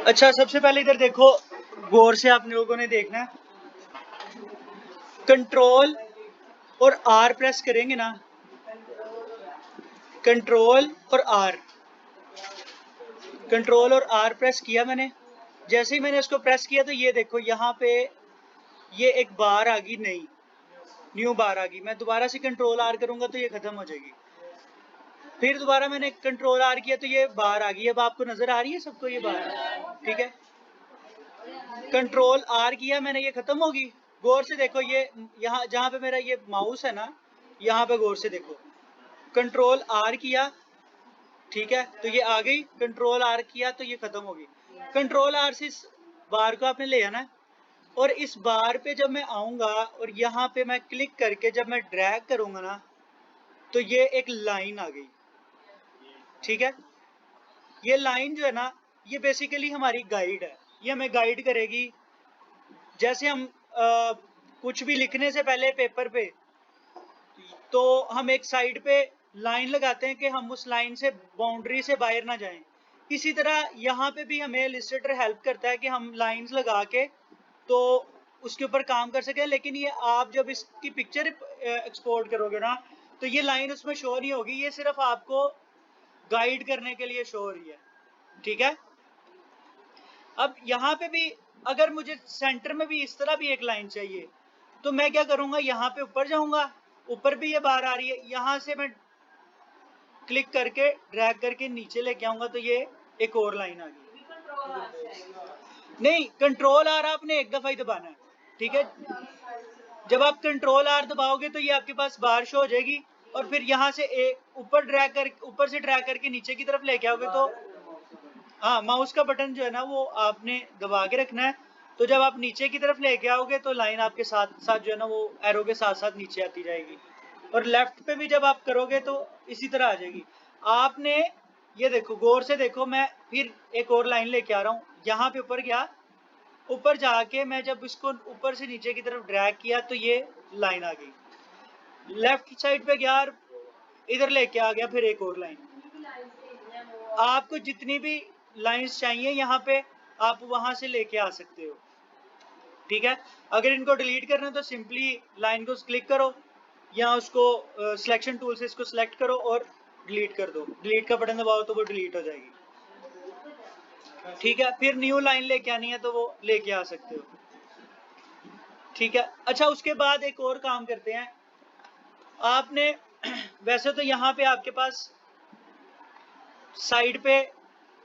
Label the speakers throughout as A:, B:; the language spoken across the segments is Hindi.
A: अच्छा, सबसे पहले इधर देखो, गौर से आप लोगों ने देखना है। कंट्रोल और आर प्रेस करेंगे ना, कंट्रोल और आर, कंट्रोल और आर प्रेस किया मैंने। जैसे ही मैंने इसको प्रेस किया तो ये देखो यहाँ पे ये एक बार आ गई, नई न्यू बार आ गई। मैं दोबारा से कंट्रोल आर करूंगा तो ये खत्म हो जाएगी। फिर दोबारा मैंने कंट्रोल आर किया तो ये बार आ गई। अब आपको नजर आ रही है सबको ये बार? ठीक है, कंट्रोल आर किया मैंने, ये खत्म होगी। गौर से देखो, ये यहाँ जहां पे मेरा ये माउस है ना, यहाँ पे गौर से देखो, कंट्रोल आर किया, ठीक है, तो ये आ गई। कंट्रोल आर किया तो ये खत्म होगी। कंट्रोल आर से इस बार को आपने ले आना है, और इस बार पे जब मैं आऊंगा और यहाँ पे मैं क्लिक करके जब मैं ड्रैग करूंगा ना, तो ये एक लाइन आ गई। ठीक है, ये लाइन जो है ना, ये बेसिकली हमारी गाइड है। ये हमें गाइड करेगी। जैसे हम कुछ भी लिखने से पहले पेपर पे, तो हम एक साइड पे लाइन लगाते हैं कि हम उस लाइन से बाउंड्री से बाहर ना जाएं। इसी तरह यहाँ पे भी हमें इलस्ट्रेटर हेल्प करता है कि हम लाइंस लगा के तो उसके ऊपर काम कर सके। लेकिन ये आप जब इसकी पिक्चर एक्सपोर्ट करोगे ना, तो ये लाइन उसमें शो नहीं होगी, ये सिर्फ आपको गाइड करने के लिए शो हो रही है। ठीक है, अब यहाँ पे भी अगर मुझे सेंटर में भी इस तरह भी एक लाइन चाहिए, तो मैं क्या करूंगा, यहाँ पे ऊपर जाऊंगा, ऊपर भी ये बार आ रही है, यहाँ से मैं क्लिक करके ड्रैग करके नीचे लेके आऊंगा तो ये एक और लाइन आ गई। नहीं, कंट्रोल आर आपने एक दफा ही दबाना है। ठीक है, जब आप कंट्रोल आर दबाओगे तो ये आपके पास बार शो हो जाएगी, और फिर यहाँ से ऊपर से ड्रैग करके नीचे की तरफ लेके आओगे तो हाँ, माउस का बटन जो है ना वो आपने दबा के रखना है। तो जब आप नीचे की तरफ लेके आओगे तो लाइन आपके साथ साथ जो है ना वो एरो के साथ साथ नीचे आती जाएगी। और लेफ्ट पे भी जब आप करोगे तो इसी तरह आ जाएगी। आपने ये देखो, गौर से देखो, मैं फिर एक और लाइन लेके आ रहा हूँ। यहाँ पे ऊपर गया, ऊपर जाके मैं जब इसको ऊपर से नीचे की तरफ ड्रैग किया तो ये लाइन आ गई। लेफ्ट साइड पे गया और इधर लेके आ गया, फिर एक और लाइन। आपको जितनी भी लाइंस चाहिए यहाँ पे आप वहां से लेके आ सकते हो। ठीक है, अगर इनको डिलीट करना है तो सिंपली लाइन को क्लिक करो, या उसको सिलेक्शन टूल से इसको सिलेक्ट करो और डिलीट कर दो। डिलीट का बटन दबाओ तो वो डिलीट हो जाएगी। ठीक है, फिर न्यू लाइन लेके आनी है तो वो लेके आ सकते हो। ठीक है, अच्छा, उसके बाद एक और काम करते हैं। आपने वैसे तो यहाँ पे आपके पास साइड पे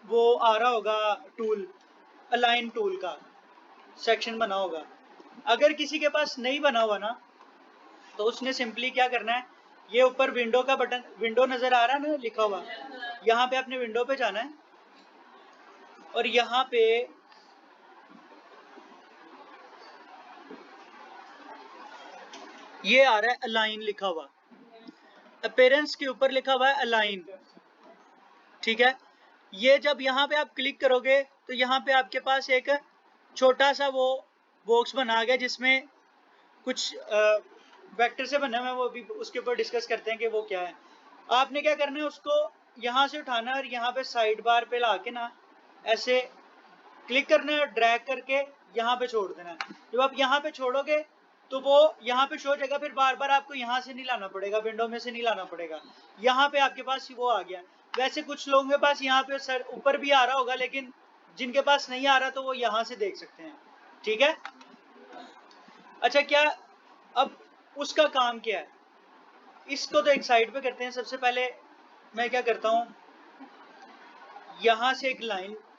A: वो आ रहा होगा टूल, अलाइन टूल का सेक्शन बना होगा। अगर किसी के पास नहीं बना हुआ ना, तो उसने सिंपली क्या करना है, ये ऊपर विंडो का बटन, विंडो नजर आ रहा है ना लिखा हुआ, यहाँ पे अपने विंडो पे जाना है, और यहाँ पे ये आ रहा है अलाइन लिखा हुआ, अपीयरेंस के ऊपर लिखा हुआ है अलाइन। ठीक है, ये जब यहाँ पे आप क्लिक करोगे तो यहाँ पे आपके पास एक छोटा सा वो बॉक्स बना गया जिसमें कुछ वेक्टर से बना हुआ है। वो भी उसके ऊपर डिस्कस करते हैं कि वो क्या है। आपने क्या करना है, उसको यहाँ से उठाना है और यहाँ पे साइड बार पे ला के ना ऐसे क्लिक करना है, ड्रैग करके यहाँ पे छोड़ देना है। जब आप यहाँ पे छोड़ोगे तो वो यहाँ पे शो हो जाएगा। फिर बार बार आपको यहाँ से नहीं लाना पड़ेगा, विंडो में से नहीं लाना पड़ेगा, यहाँ पे आपके पास वो आ गया। वैसे कुछ लोगों के पास यहाँ पे सर ऊपर भी आ रहा होगा, लेकिन जिनके पास नहीं आ रहा तो वो यहाँ से देख सकते हैं। ठीक है, अच्छा, क्या अब उसका काम क्या है, इसको तो एक साइड पे करते हैं। सबसे पहले मैं क्या करता हूँ, यहाँ से एक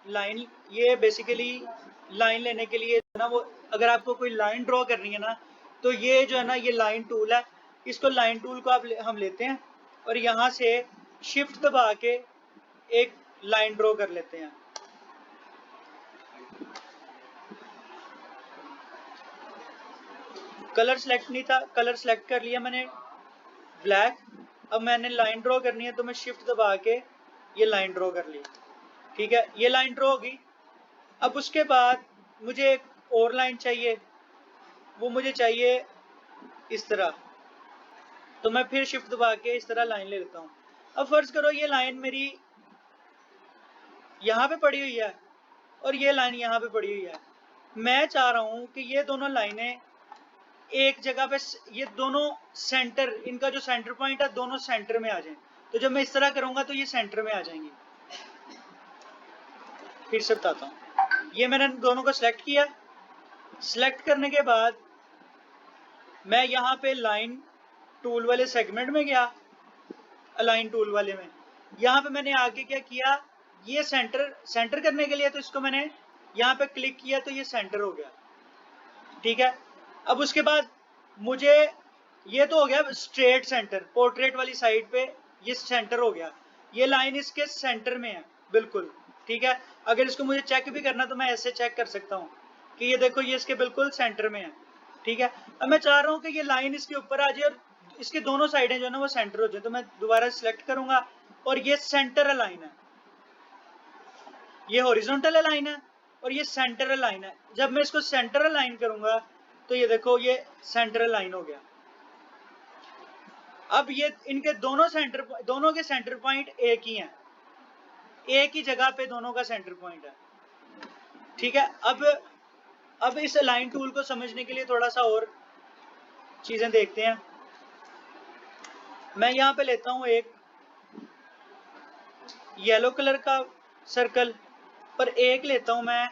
A: लाइन ये बेसिकली लाइन लेने के लिए ना, वो अगर आपको कोई लाइन ड्रॉ करनी है ना, तो ये जो है ना, ये लाइन टूल है। इसको लाइन टूल को हम लेते हैं और यहाँ से शिफ्ट दबा के एक लाइन ड्रॉ कर लेते हैं। कलर सेलेक्ट नहीं था, कलर सेलेक्ट कर लिया मैंने ब्लैक। अब मैंने लाइन ड्रॉ करनी है तो मैं शिफ्ट दबा के ये लाइन ड्रॉ कर ली। ठीक है, ये लाइन ड्रॉ होगी। अब उसके बाद मुझे एक और लाइन चाहिए, वो मुझे चाहिए इस तरह। तो मैं फिर शिफ्ट दबा के इस तरह लाइन ले लेता हूँ। अब फर्ज करो ये लाइन मेरी यहाँ पे पड़ी हुई है, और ये लाइन यहाँ पे पड़ी हुई है। मैं चाह रहा हूं कि ये दोनों लाइनें एक जगह पे, ये दोनों सेंटर, इनका जो सेंटर पॉइंट है दोनों सेंटर में आ जाएं। तो जब मैं इस तरह करूंगा तो ये सेंटर में आ जाएंगी। फिर से बताता हूं, ये मैंने दोनों को सिलेक्ट किया। सिलेक्ट करने के बाद मैं यहाँ पे लाइन टूल वाले सेगमेंट में गया, अलाइन टूल वाले में। यहाँ पे मैंने आगे क्या किया, ये सेंटर करने के लिए तो इसको मैंने यहाँ पे क्लिक किया तो ये सेंटर हो गया। ठीक है, अब उसके बाद मुझे, ये तो हो गया स्ट्रेट सेंटर, पोर्ट्रेट वाली साइड पे ये सेंटर हो गया। ये लाइन इसके सेंटर में है बिल्कुल। ठीक है, अगर इसको मुझे चेक भी करना तो मैं ऐसे चेक कर सकता हूँ कि ये देखो ये इसके बिल्कुल सेंटर में है। ठीक है, अब मैं चाह रहा हूँ कि ये लाइन इसके ऊपर आ जाए और इसके दोनों साइडें जो है ना वो सेंटर हो जाए। तो मैं दोबारा सिलेक्ट करूंगा और ये सेंटर अलाइन है, ये हॉरिजॉन्टल अलाइन है और ये सेंटर अलाइन है। जब मैं इसको सेंटर अलाइन करूंगा तो ये देखो ये सेंटर अलाइन हो गया। अब ये इनके दोनों के सेंटर पॉइंट एक ही हैं, एक ही जगह पे दोनों का सेंटर पॉइंट है। ठीक है, अब इस अलाइन टूल को समझने के लिए थोड़ा सा और चीजें देखते हैं। मैं यहां पे लेता हूं एक येलो कलर का सर्कल, पर एक लेता हूं मैं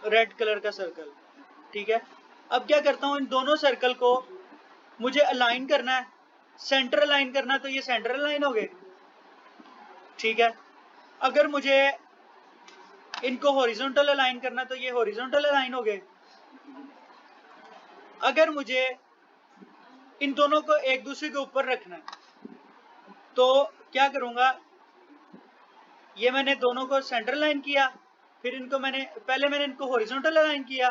A: रेड कलर का सर्कल। ठीक है, अब क्या करता हूं, इन दोनों सर्कल को मुझे अलाइन करना है, सेंटर अलाइन करना है, तो ये सेंटर अलाइन हो गए। ठीक है, अगर मुझे इनको हॉरिजॉन्टल अलाइन करना तो ये हॉरिजॉन्टल अलाइन हो गए। अगर मुझे इन दोनों को एक दूसरे के ऊपर रखना है तो क्या करूंगा, ये मैंने दोनों को सेंटर अलाइन किया, फिर इनको पहले मैंने इनको हॉरिजॉन्टल अलाइन किया,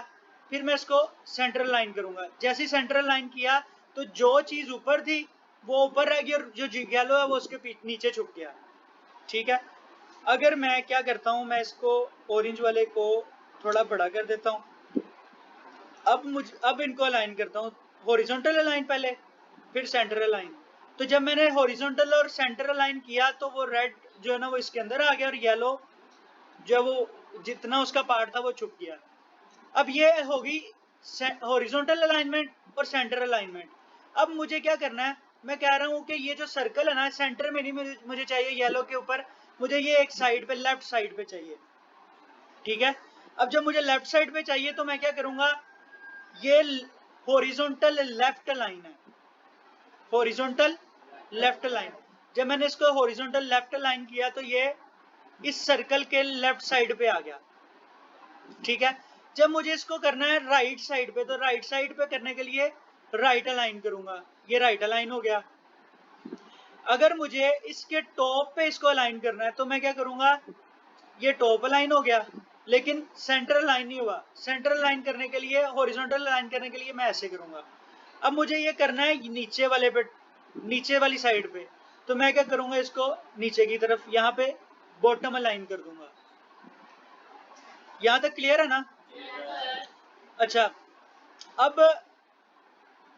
A: फिर मैं इसको सेंटर अलाइन करूंगा। जैसे ही सेंटर अलाइन किया तो जो चीज ऊपर थी वो ऊपर रह गई और जो येलो है वो उसके नीचे छुप गया। ठीक है, अगर मैं क्या करता हूं, मैं इसको ऑरेंज वाले को थोड़ा बड़ा कर देता हूं। अब इनको अलाइन करता हूं, हॉरिजॉन्टल अलाइन पहले, फिर सेंटर अलाइन। तो जब मैंने हॉरिजॉन्टल और सेंटर अलाइन किया तो वो रेड जो है ना वो इसके अंदर आ गया और येलो जो वो जितना उसका पार्ट था वो छुप गया। अब ये होगी हॉरिजॉन्टल अलाइनमेंट और सेंटर अलाइनमेंट। अब मुझे क्या करना है, मैं कह रहा हूं कि ये जो सर्कल है ना सेंटर में नहीं मुझे चाहिए येलो के ऊपर, मुझे ये एक साइड पे, लेफ्ट साइड पे चाहिए। ठीक है, अब जब मुझे लेफ्ट साइड पे चाहिए तो मैं क्या करूंगा, ये हॉरिजॉन्टल लेफ्ट लाइन है, हॉरिजॉन्टल लेफ्ट लाइन। जब मैंने इसको हॉरिजॉन्टल लेफ्ट लाइन किया तो ये इस सर्कल के लेफ्ट साइड पे आ गया। ठीक है, जब मुझे इसको करना है राइट साइड पे तो राइट साइड पे करने के लिए राइट अलाइन करूंगा, ये राइट अलाइन हो गया। अगर मुझे इसके टॉप पे इसको अलाइन करना है तो मैं क्या करूंगा, ये टॉप अलाइन हो गया, लेकिन सेंटर अलाइन नहीं हुआ। सेंटर अलाइन करने के लिए, हॉरिजॉन्टल अलाइन करने के लिए मैं ऐसे करूंगा। अब मुझे ये करना है नीचे वाले पे, नीचे वाली साइड पे, तो मैं क्या करूंगा, इसको नीचे की तरफ यहाँ पे बॉटम अलाइन कर दूंगा। यहां तक क्लियर है ना? अच्छा, अब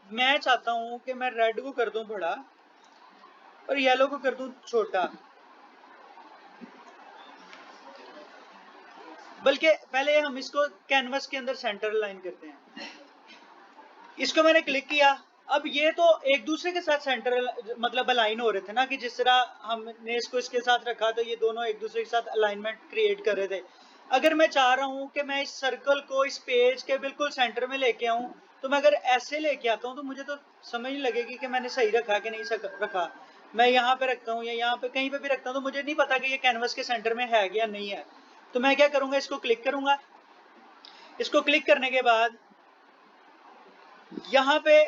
A: मैं चाहता हूं कि मैं रेड को कर दूं बड़ा और येलो को कर दूं छोटा। बल्कि पहले हम इसको कैनवस के अंदर सेंटर लाइन करते हैं। इसको मैंने क्लिक किया, अब ये तो एक दूसरे के साथ सेंटर मतलब अलाइन हो रहे थे ना, कि जिस तरह हमने इसको इसके साथ रखा तो ये दोनों एक दूसरे के साथ अलाइनमेंट क्रिएट कर रहे थे। अगर मैं चाह रहा हूं कि मैं इस सर्कल को इस पेज के बिल्कुल सेंटर में लेके आऊं, तो मैं अगर ऐसे लेके आता हूं तो मुझे तो समझ नहीं लगेगी कि मैंने सही रखा कि नहीं रखा। मैं यहाँ पे रखता हूँ या यहाँ पे कहीं पे भी रखता हूँ तो मुझे नहीं पता कि ये कैनवस के सेंटर में है या नहीं है। तो मैं क्या करूंगा, इसको क्लिक करूंगा। इसको क्लिक करने के बाद यहाँ पे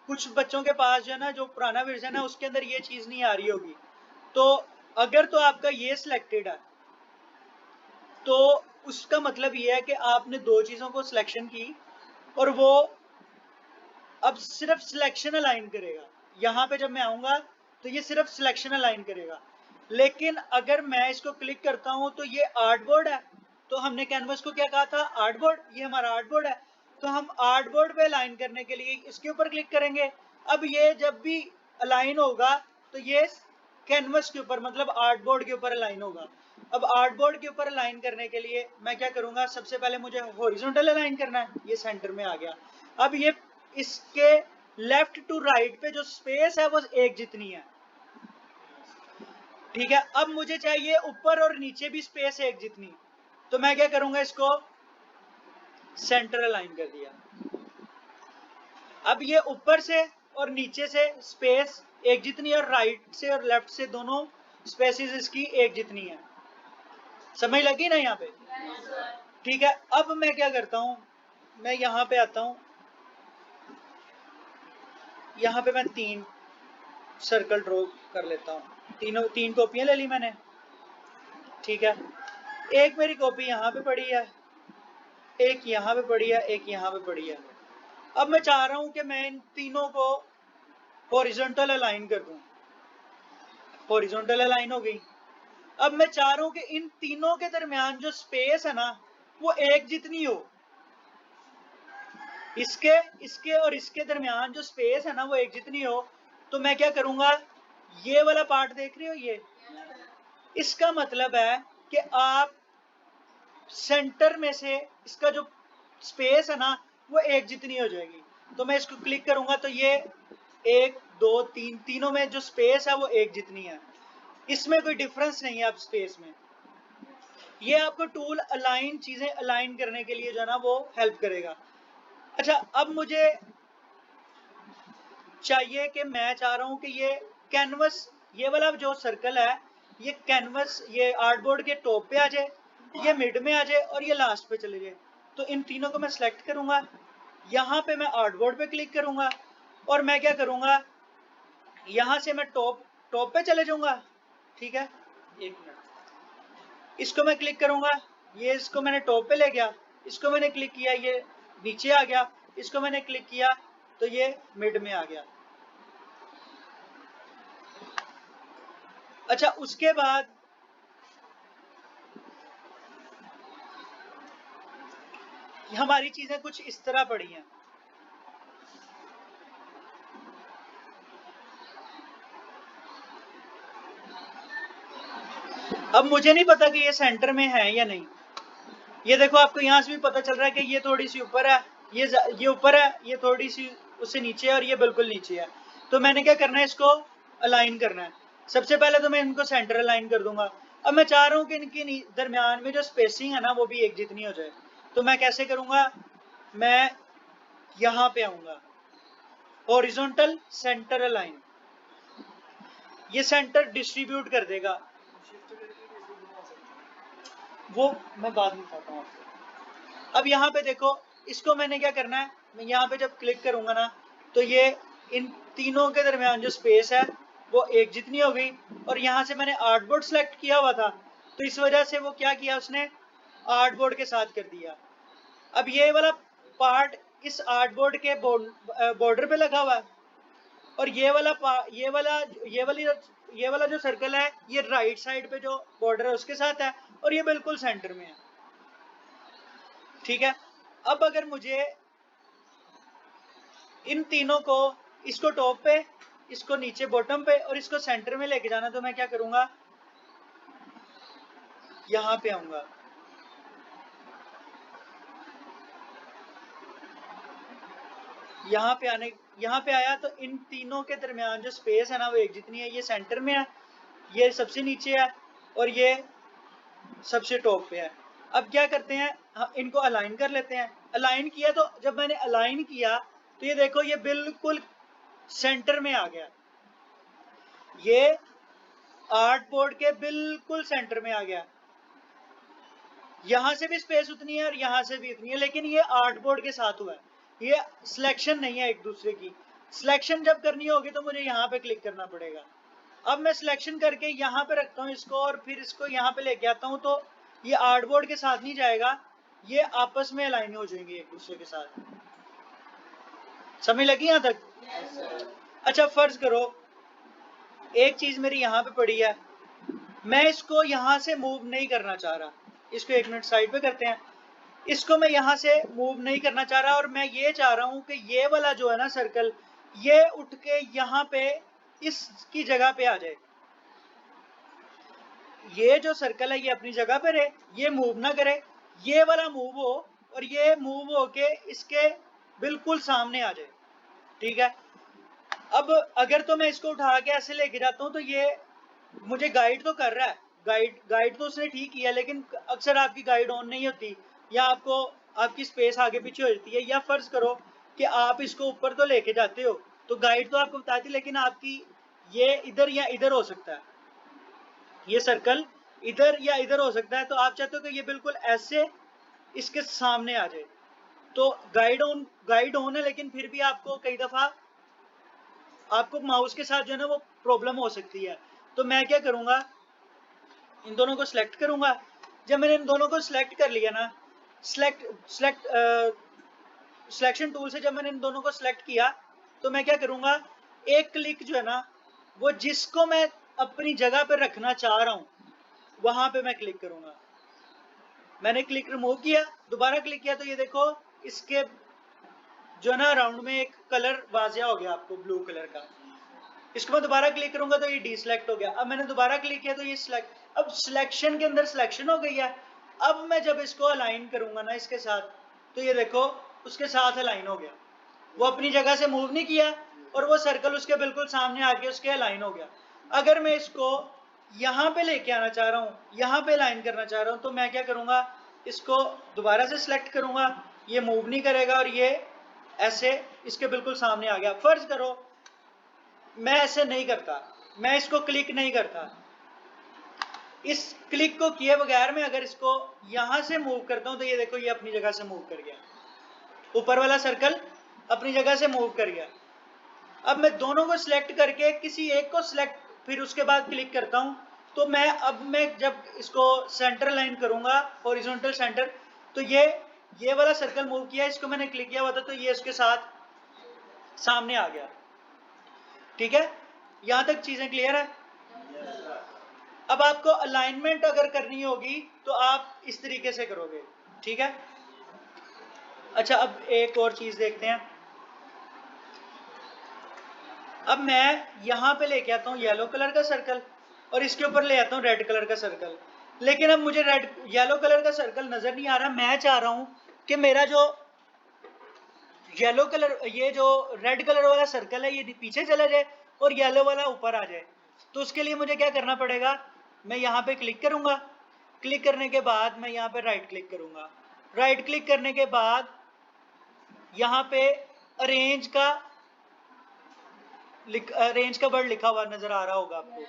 A: कुछ बच्चों के पास जो है ना, जो पुराना वर्जन है उसके अंदर ये चीज नहीं आ रही होगी। तो अगर तो आपका ये सिलेक्टेड है तो उसका मतलब ये है कि आपने दो चीजों को सिलेक्शन की और वो अब सिर्फ सिलेक्शन अलाइन करेगा। यहाँ पे जब मैं आऊंगा तो ये सिर्फ सिलेक्शन अलाइन करेगा। लेकिन अगर मैं इसको क्लिक करता हूं तो ये आर्टबोर्ड है, तो हमने कैनवस को क्या कहा था, आर्टबोर्ड, ये हमारा आर्टबोर्ड है। तो हम आर्टबोर्ड पे अलाइन करने के लिए इसके ऊपर क्लिक करेंगे। अब ये जब भी अलाइन होगा तो ये कैनवस के ऊपर मतलब आर्टबोर्ड के ऊपर अलाइन होगा। अब आर्टबोर्ड के ऊपर अलाइन करने के लिए मैं क्या करूंगा, सबसे पहले मुझे हॉरिजॉन्टल अलाइन करना है, ये सेंटर में आ गया। अब ये इसके लेफ्ट टू राइट पे जो स्पेस है वो एक जितनी है, ठीक है। अब मुझे चाहिए ऊपर और नीचे भी स्पेस एक जितनी, तो मैं क्या करूंगा, इसको सेंटर अलाइन कर दिया। अब ये ऊपर से और नीचे से स्पेस एक जितनी और राइट से और लेफ्ट से दोनों स्पेसिस इसकी एक जितनी है। समझ लगी ना यहाँ पे? ठीक है। अब मैं क्या करता हूं, मैं यहाँ पे आता हूं, यहाँ पे मैं 3 सर्कल ड्रॉ कर लेता हूँ। 3 कॉपियां ले ली मैंने, ठीक है। एक मेरी कॉपी यहाँ पे पड़ी है, एक यहाँ पे पड़ी है, एक यहाँ पे पड़ी है। अब मैं चाह रहा हूं कि मैं इन तीनों को हॉरिजॉन्टल अलाइन कर दूं। हॉरिजॉन्टल अलाइन हो गई। अब मैं चाह रहा हूं कि इन तीनों के दरमियान जो स्पेस है ना वो एक जितनी हो। इसके और इसके दरमियान जो स्पेस है ना वो एक जितनी हो। तो मैं क्या करूंगा, ये वाला पार्ट देख रहे हो, ये इसका मतलब है कि आप सेंटर में से इसका जो स्पेस है ना वो एक जितनी हो जाएगी। तो मैं इसको क्लिक करूंगा तो ये 1 2 3 तीनों में जो स्पेस है वो एक जितनी है, इसमें कोई डिफरेंस नहीं है। अब स्पेस में ये आपको टूल अलाइन चीजें अलाइन करने के लिए जो है ना वो हेल्प करेगा। अच्छा, अब मुझे चाहिए कि मैं चाह रहा हूं कि ये कैनवस, ये वाला जो सर्कल है ये कैनवस, ये आर्टबोर्ड के टॉप पे आ जाए, ये मिड में आ जाए और ये लास्ट पे चले जाए। तो इन तीनों को मैं सिलेक्ट करूंगा, यहाँ पे मैं आर्टबोर्ड पे क्लिक करूंगा और मैं क्या करूंगा, यहां से मैं टॉप पे चले जाऊंगा, ठीक है। 1 मिनट, इसको मैं क्लिक करूंगा, ये इसको मैंने टॉप पे ले गया, इसको मैंने क्लिक किया ये नीचे आ गया, इसको मैंने क्लिक किया तो ये मिड में आ गया। अच्छा, उसके बाद हमारी चीजें कुछ इस तरह पड़ी हैं। अब मुझे नहीं पता कि ये सेंटर में है या नहीं। ये देखो, आपको यहां से भी पता चल रहा है कि ये थोड़ी सी ऊपर है, ये ऊपर है, ये थोड़ी सी उससे नीचे है और ये बिल्कुल नीचे है। तो मैंने क्या करना है, इसको अलाइन करना है। सबसे पहले तो मैं इनको सेंटर अलाइन कर दूंगा। अब मैं चाह रहा हूं कि इनके दरमियान में जो स्पेसिंग है ना वो भी एक जितनी हो जाए। तो मैं कैसे करूंगा, मैं यहां पे आऊंगा, हॉरिजॉन्टल सेंटर अलाइन, ये सेंटर डिस्ट्रीब्यूट कर देगा। वो मैं बाद में बताता हूँ आपको। अब यहाँ पे देखो, इसको मैंने क्या करना है, मैं यहाँ पे जब क्लिक करूंगा ना तो ये इन तीनों के दरमियान जो स्पेस है वो एक जितनी हो गई। और यहाँ से मैंने आर्टबोर्ड सेलेक्ट किया हुआ था तो इस वजह से वो क्या किया, उसने आर्टबोर्ड के साथ कर दिया। अब ये वाला पार्ट इस आर्टबोर्ड के बॉर्डर पे लगा हुआ है और ये वाला जो सर्कल है ये राइट साइड पे जो बॉर्डर है उसके साथ है और ये बिल्कुल सेंटर में है, ठीक है। अब अगर मुझे इन तीनों को, इसको टॉप पे, इसको नीचे बॉटम पे और इसको सेंटर में लेके जाना, तो मैं क्या करूंगा, यहां पे आऊंगा, यहाँ पे आया तो इन तीनों के दरमियान जो स्पेस है ना वो एक जितनी है। ये सेंटर में है, ये सबसे नीचे है और ये सबसे टॉप पे है। अब क्या करते हैं, इनको अलाइन कर लेते हैं। अलाइन किया तो जब मैंने अलाइन किया तो ये देखो ये बिल्कुल सेंटर में आ गया, ये आर्टबोर्ड के बिल्कुल सेंटर में आ गया। यहां से भी स्पेस उतनी है और यहां से भी उतनी है, लेकिन ये आर्टबोर्ड के साथ हुआ है, ये सिलेक्शन नहीं है एक दूसरे की। सिलेक्शन जब करनी होगी तो मुझे यहाँ पे क्लिक करना पड़ेगा। अब मैं सिलेक्शन करके यहाँ पे रखता हूँ इसको और फिर इसको यहाँ पे लेके आता हूँ तो ये आर्टबोर्ड के साथ नहीं जाएगा, ये आपस में अलाइन हो जाएंगे एक दूसरे के साथ। समझ लगी यहाँ तक? अच्छा, फर्ज करो एक चीज मेरी यहाँ पे पड़ी है, मैं इसको यहाँ से मूव नहीं करना चाह रहा। इसको 1 मिनट साइड पे करते हैं। इसको मैं यहाँ से मूव नहीं करना चाह रहा और मैं ये चाह रहा हूँ कि ये वाला जो है ना सर्कल, ये उठ के यहाँ पे इसकी जगह पे आ जाए। ये जो सर्कल है ये अपनी जगह पे रहे, ये मूव ना करे, ये वाला मूव हो और ये मूव होके इसके बिल्कुल सामने आ जाए, ठीक है। अब अगर तो मैं इसको उठा के ऐसे लेके जाता हूँ तो ये मुझे गाइड तो कर रहा है, गाइड तो उसने ठीक किया, लेकिन अक्सर आपकी गाइड ऑन नहीं होती या आपको आपकी स्पेस आगे पीछे हो जाती है, या फर्ज करो कि आप इसको ऊपर तो लेके जाते हो तो गाइड तो आपको बताती, लेकिन आपकी ये इधर या इधर हो सकता है, ये सर्कल इधर या इधर हो सकता है, तो आप चाहते हो कि ये बिल्कुल ऐसे इसके सामने आ जाए, तो गाइड ऑन है, लेकिन फिर भी आपको कई दफा आपको माउस के साथ जो है ना वो प्रॉब्लम हो सकती है। तो मैं क्या करूंगा, इन दोनों को सिलेक्ट करूंगा। जब मैंने इन दोनों को सिलेक्ट कर लिया ना, सिलेक्शन टूल से जब मैंने इन दोनों को सिलेक्ट किया तो मैं क्या करूंगा, एक क्लिक जो है ना वो जिसको मैं अपनी जगह पर रखना चाह रहा हूं वहां पे मैं क्लिक करूंगा। मैंने क्लिक रिमूव किया, दोबारा क्लिक किया तो ये देखो इसके जो ना राउंड में एक कलर वाजिया हो गया आपको ब्लू कलर का। इसको मैं दोबारा क्लिक करूंगा तो ये डीसिलेक्ट हो गया। अब मैंने दोबारा क्लिक किया तो ये सिलेक्ट, अब सिलेक्शन के अंदर सिलेक्शन हो गई है। अब मैं जब इसको अलाइन करूंगा ना इसके साथ तो ये देखो उसके साथ अलाइन हो गया, वो अपनी जगह से मूव नहीं किया और वो सर्कल उसके बिल्कुल सामने आके उसके अलाइन हो गया। अगर मैं इसको यहाँ पे लेके आना चाह रहा हूँ, यहाँ पे अलाइन करना चाह रहा हूँ, तो मैं क्या करूंगा, इसको दोबारा से सिलेक्ट करूंगा, ये मूव नहीं करेगा और ये ऐसे इसके बिल्कुल सामने आ गया। फर्ज करो मैं ऐसे नहीं करता, मैं इसको क्लिक नहीं करता, इस क्लिक को किए बगैर मैं अगर इसको यहां से मूव करता हूं तो ये देखो ये अपनी जगह से मूव कर गया, ऊपर वाला सर्कल अपनी जगह से मूव कर गया। अब मैं दोनों को सिलेक्ट करके किसी एक को सिलेक्ट फिर उसके बाद क्लिक करता हूं, तो मैं जब इसको सेंटर लाइन करूंगा हॉरिजॉन्टल सेंटर, तो ये वाला सर्कल मूव किया, इसको मैंने क्लिक किया हुआ था तो ये उसके साथ सामने आ गया। ठीक है, यहां तक चीजें क्लियर है। अब आपको अलाइनमेंट अगर करनी होगी तो आप इस तरीके से करोगे, ठीक है। अच्छा, अब एक और चीज देखते हैं। अब मैं यहां पे लेके आता हूं येलो कलर का सर्कल और इसके ऊपर ले आता हूं रेड कलर का सर्कल, लेकिन अब मुझे येलो कलर का सर्कल नजर नहीं आ रहा। मैं चाह रहा हूं कि मेरा जो येलो कलर, ये जो रेड कलर वाला सर्कल है ये पीछे चला जाए और येलो वाला ऊपर आ जाए। तो उसके लिए मुझे क्या करना पड़ेगा, मैं यहाँ पे क्लिक करूंगा, क्लिक करने के बाद मैं यहाँ पे राइट क्लिक करूंगा, राइट क्लिक करने के बाद यहाँ पे अरेंज का वर्ड लिखा हुआ नजर आ रहा होगा आपको।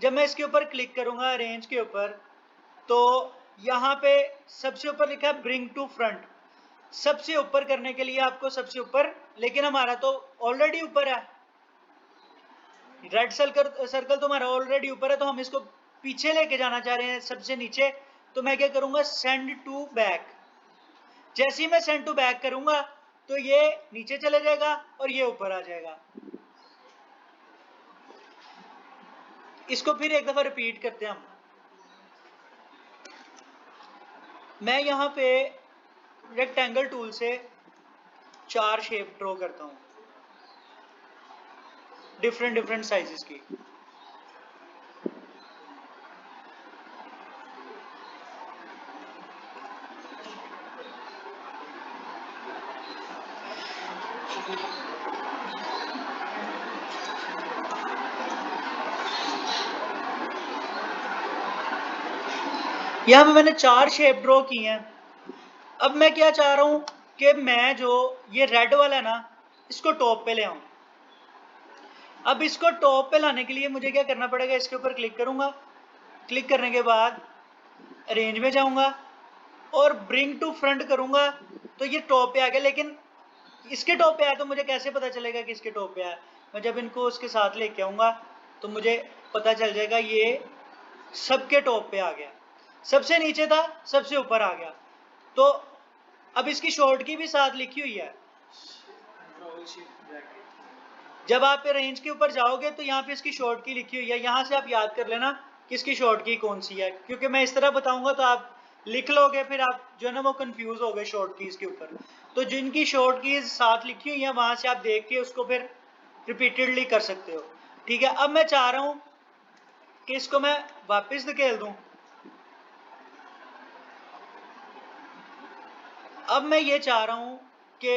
A: जब मैं इसके ऊपर क्लिक करूंगा अरेंज के ऊपर, तो यहाँ पे सबसे ऊपर लिखा है ब्रिंग टू फ्रंट, सबसे ऊपर करने के लिए आपको सबसे ऊपर, लेकिन हमारा तो ऑलरेडी ऊपर है, रेड सर्कल तो हमारा ऑलरेडी ऊपर है, तो हम इसको पीछे लेके जाना चाह रहे हैं सबसे नीचे। तो मैं क्या करूंगा, सेंड टू बैक। जैसे ही मैं सेंड टू बैक करूंगा तो ये नीचे चले जाएगा और ये ऊपर आ जाएगा। इसको फिर एक दफा रिपीट करते हैं हम। मैं यहां पे रेक्टेंगल टूल से 4 शेप ड्रॉ करता हूं, डिफरेंट साइजेस की। यहां पे मैंने 4 शेप ड्रॉ की हैं। अब मैं क्या चाह रहा हूं कि मैं जो ये रेड वाला है ना, इसको टॉप पे ले आऊं। अब इसको टॉप पे लाने के लिए मुझे क्या करना पड़ेगा, इसके ऊपर क्लिक करूंगा, क्लिक करने के बाद अरेंज में जाऊंगा और ब्रिंग टू फ्रंट करूंगा तो ये टॉप पे आ गया। लेकिन इसके टॉप पे आया तो मुझे कैसे पता चलेगा कि इसके टॉप पे आया, मैं जब इनको उसके साथ लेके आऊंगा तो मुझे पता चल जाएगा ये सबके टॉप पे आ गया, सबसे नीचे था सबसे ऊपर आ गया। तो अब इसकी शॉर्ट की भी साथ लिखी हुई है। जब आप रेंज के ऊपर जाओगे तो यहाँ पे इसकी शॉर्ट की लिखी हुई है, यहाँ से आप याद कर लेना कि इसकी शॉर्ट की कौन सी है, क्योंकि मैं इस तरह बताऊंगा तो आप लिख लोगे, फिर आप जो है ना वो कंफ्यूज हो गए शॉर्ट कीज के ऊपर। तो जिनकी शॉर्ट कीज साथ लिखी हुई है वहां से आप देख के उसको फिर रिपीटेडली कर सकते हो। ठीक है, अब मैं चाह रहा हूं कि इसको मैं वापस धकेल दूं। अब मैं ये चाह रहा हूं कि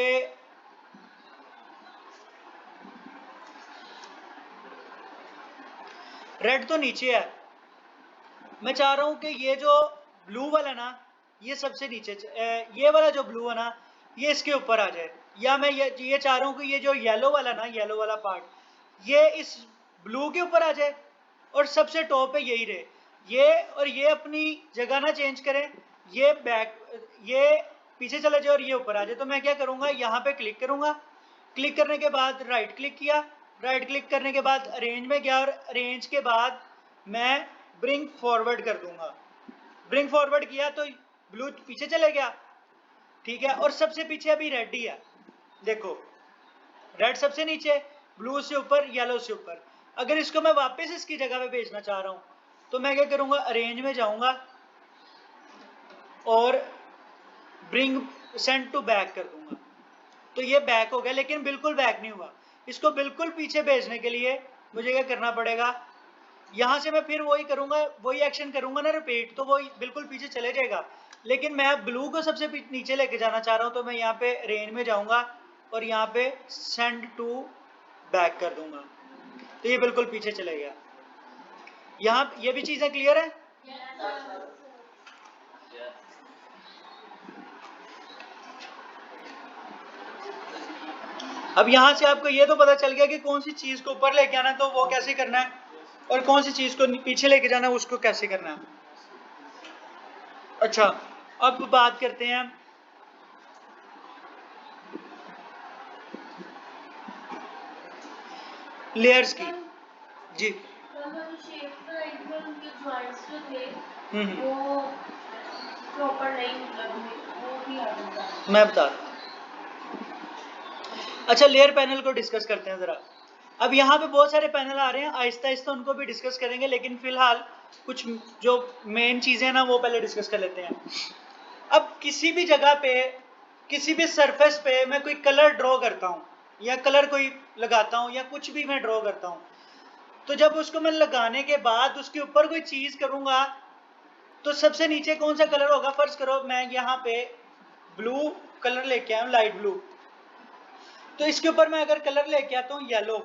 A: रेड तो नीचे है, मैं चाह रहा हूं कि ये जो ब्लू वाला ना ये सबसे नीचे, ये वाला जो ब्लू है ना ये इसके ऊपर आ जाए, या मैं ये चाह रहा हूं कि ये जो येलो वाला ना, येलो वाला पार्ट ये इस ब्लू के ऊपर आ जाए और सबसे टॉप पे यही रहे। ये और ये अपनी जगह ना चेंज करें, ये पीछे चले जाए और ये ऊपर आ जाए। तो मैं क्या करूंगा, यहाँ पे क्लिक करूंगा, क्लिक करने के बाद राइट क्लिक किया, राइट क्लिक करने के बाद अरेंज में गया और अरेंज के बाद मैं ब्रिंग फॉरवर्ड कर दूंगा। ब्रिंग फॉरवर्ड किया तो ब्लू पीछे चले गया, ठीक है। और सबसे पीछे अभी रेड ही है, देखो रेड सबसे नीचे, ब्लू से ऊपर, येलो से ऊपर। अगर इसको मैं वापस इसकी जगह पे भेजना चाह रहा हूं तो मैं क्या करूंगा, अरेंज में जाऊंगा और ब्रिंग सेंड टू बैक कर दूंगा। तो ये बैक हो गया, लेकिन बिल्कुल बैक नहीं हुआ। इसको बिल्कुल पीछे भेजने के लिए मुझे क्या करना पड़ेगा, यहां से मैं फिर वही करूंगा, वही एक्शन करूंगा ना रिपीट, तो वो बिल्कुल पीछे चले जाएगा। लेकिन मैं ब्लू को सबसे नीचे लेके जाना चाह रहा हूं, तो मैं यहाँ पे रेंज में जाऊंगा और यहाँ पे सेंड टू बैक कर दूंगा, तो ये बिल्कुल पीछे चले गया। यहाँ ये भी चीजें क्लियर है? अब यहां से आपको ये तो पता चल गया कि कौन सी चीज को ऊपर लेके आना है तो वो कैसे करना है, और कौन सी चीज को पीछे लेके जाना है उसको कैसे करना है। अच्छा, अब बात करते हैं लेयर्स की। जी मैं बता रहा। अच्छा, लेयर पैनल को डिस्कस करते हैं जरा। अब यहाँ पे बहुत सारे पैनल आ रहे हैं, आहिस्ता आहिस्ता उनको भी डिस्कस करेंगे, लेकिन फिलहाल कुछ जो मेन चीजें ना वो पहले डिस्कस कर लेते हैं। अब किसी भी जगह पे, किसी भी सरफेस पे मैं कोई कलर ड्रॉ करता हूँ या कलर कोई लगाता हूँ या कुछ भी मैं ड्रॉ करता हूँ, तो जब उसको मैं लगाने के बाद उसके ऊपर कोई चीज करूंगा तो सबसे नीचे कौन सा कलर होगा। फर्ज करो मैं यहाँ पे ब्लू कलर लेके आया हूँ, लाइट ब्लू, तो इसके ऊपर मैं अगर कलर लेके आता हूँ येलो,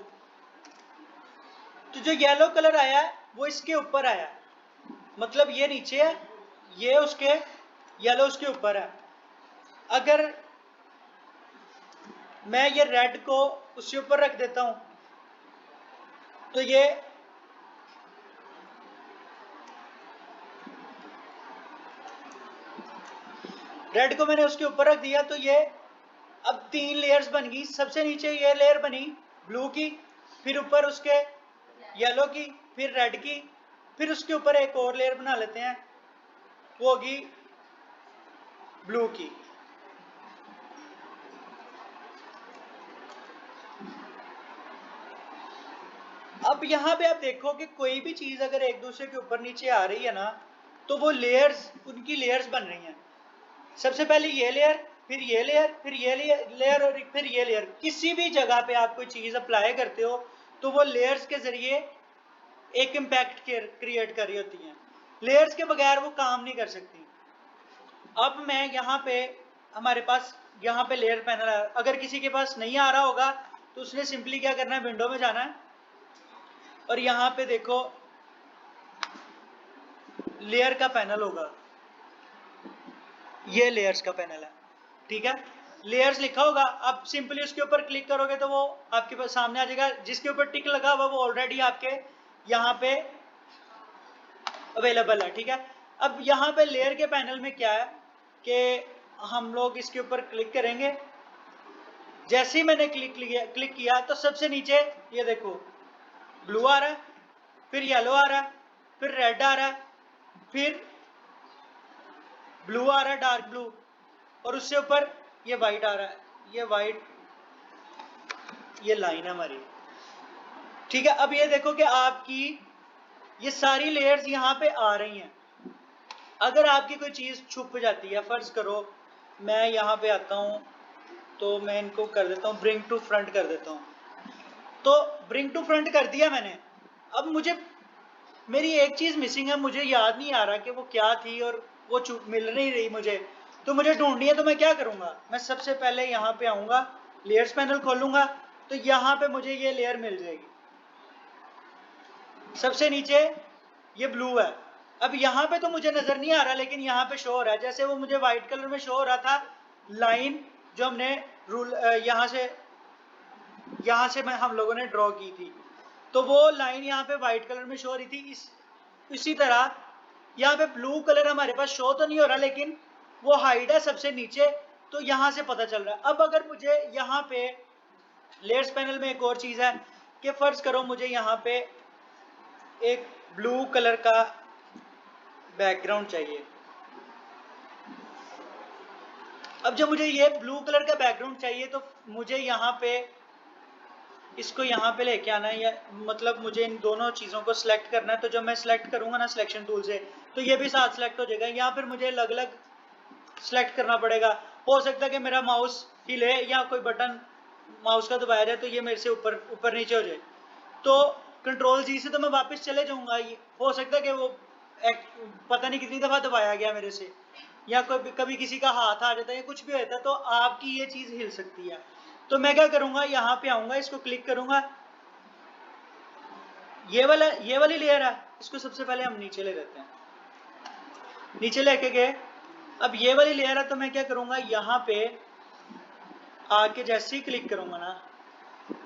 A: तो जो येलो कलर आया है वो इसके ऊपर आया, मतलब ये नीचे है, ये उसके येलो उसके ऊपर है। अगर मैं ये रेड को उसके ऊपर रख देता हूं तो ये रेड को मैंने उसके ऊपर रख दिया, तो ये अब 3 लेयर्स बन गई। सबसे नीचे ये लेयर बनी ब्लू की, फिर ऊपर उसके येलो की, फिर रेड की, फिर उसके ऊपर एक और लेयर बना लेते हैं, वो होगी ब्लू की। अब यहां पे आप देखो कि कोई भी चीज अगर एक दूसरे के ऊपर नीचे आ रही है ना, तो वो लेयर्स, उनकी लेयर्स बन रही हैं। सबसे पहले ये लेयर, फिर ये लेयर, फिर ये लेयर और फिर ये लेयर। किसी भी जगह पे आप कोई चीज अप्लाई करते हो तो वो लेयर्स के जरिए एक इम्पैक्ट क्रिएट कर रही होती हैं। लेयर्स के बगैर वो काम नहीं कर सकती। अब मैं यहाँ पे, हमारे पास यहाँ पे लेयर पैनल है, अगर किसी के पास नहीं आ रहा होगा तो उसने सिंपली क्या करना है, विंडो में जाना है और यहाँ पे देखो लेयर का पैनल होगा, ये लेयर्स का पैनल है, ठीक है। लेयर्स लिखा होगा, आप सिंपली उसके ऊपर क्लिक करोगे तो वो आपके पास सामने आ जाएगा। जिसके ऊपर टिक लगा हुआ वो ऑलरेडी आपके यहाँ पे अवेलेबल है, ठीक है। अब यहाँ पे लेयर के पैनल में क्या है कि हम लोग इसके ऊपर क्लिक करेंगे। जैसे ही मैंने क्लिक किया तो सबसे नीचे ये देखो ब्लू आ रहा है, फिर येलो आ रहा है, फिर रेड आ रहा है, फिर ब्लू आ रहा है, डार्क ब्लू, और उससे ऊपर ये वाइट आ रहा है। ये वाइट, ये लाइन है हमारी, ठीक है। अब ये देखो कि आपकी ये सारी लेयर्स यहाँ पे आ रही हैं। अगर आपकी कोई चीज छुप जाती है, फर्ज करो मैं यहाँ पे आता हूँ तो मैं इनको कर देता हूँ ब्रिंग टू फ्रंट कर देता हूँ, तो ब्रिंग टू फ्रंट कर दिया मैंने। अब मुझे मेरी एक चीज मिसिंग है, मुझे याद नहीं आ रहा कि वो क्या थी और वो मिल नहीं रही मुझे, तो मुझे ढूंढनी है। तो मैं क्या करूंगा, मैं सबसे पहले यहाँ पे आऊंगा, लेयर्स पैनल खोलूंगा, तो यहाँ पे मुझे ये लेयर मिल जाएगी। सबसे नीचे ये ब्लू है। अब यहाँ पे तो मुझे नजर नहीं आ रहा, लेकिन यहाँ पे शो हो रहा है, जैसे वो मुझे व्हाइट कलर में शो हो रहा था लाइन जो हमने रूल यहाँ से हम लोगों ने ड्रॉ की थी, तो वो लाइन यहाँ पे व्हाइट कलर में शो हो रही थी। इसी तरह यहाँ पे ब्लू कलर हमारे पास शो तो नहीं हो रहा, लेकिन वो हाइड है सबसे नीचे, तो यहाँ से पता चल रहा है। अब अगर मुझे यहाँ पे लेयर्स पैनल में एक और चीज है कि फर्ज करो मुझे यहाँ पे एक ब्लू कलर का बैकग्राउंड चाहिए। अब जब मुझे ये ब्लू कलर का बैकग्राउंड चाहिए, तो मुझे यहाँ पे इसको यहाँ पे लेके आना है, या मतलब मुझे इन दोनों चीज़ों को सिलेक्ट करना है। तो जब मैं सिलेक्ट करूंगा ना सिलेक्शन टूल से, तो ये भी साथ सिलेक्ट हो जाएगा, या फिर मुझे अलग अलग सिलेक्ट करना पड़ेगा। हो सकता है कि मेरा माउस हिले या कोई बटन माउस का दबाया जाए तो ये मेरे से ऊपर नीचे हो जाए, तो कंट्रोल जी से तो मैं वापस चले जाऊंगा। हो सकता है कि वो पता नहीं कितनी दफ़ा दबाया गया मेरे से, या कभी किसी का हाथ आ जाता है या कुछ भी होता है, तो आपकी ये चीज़ हिल सकती है। तो मैं क्या करूंगा, यहाँ पे आऊंगा, इसको क्लिक करूंगा, ये वाली लेयर है, इसको सबसे पहले हम नीचे ले लेते हैं। नीचे लेके गए, अब ये वाली लेयर है, तो मैं क्या करूंगा, यहाँ पे आके जैसे ही क्लिक करूंगा ना,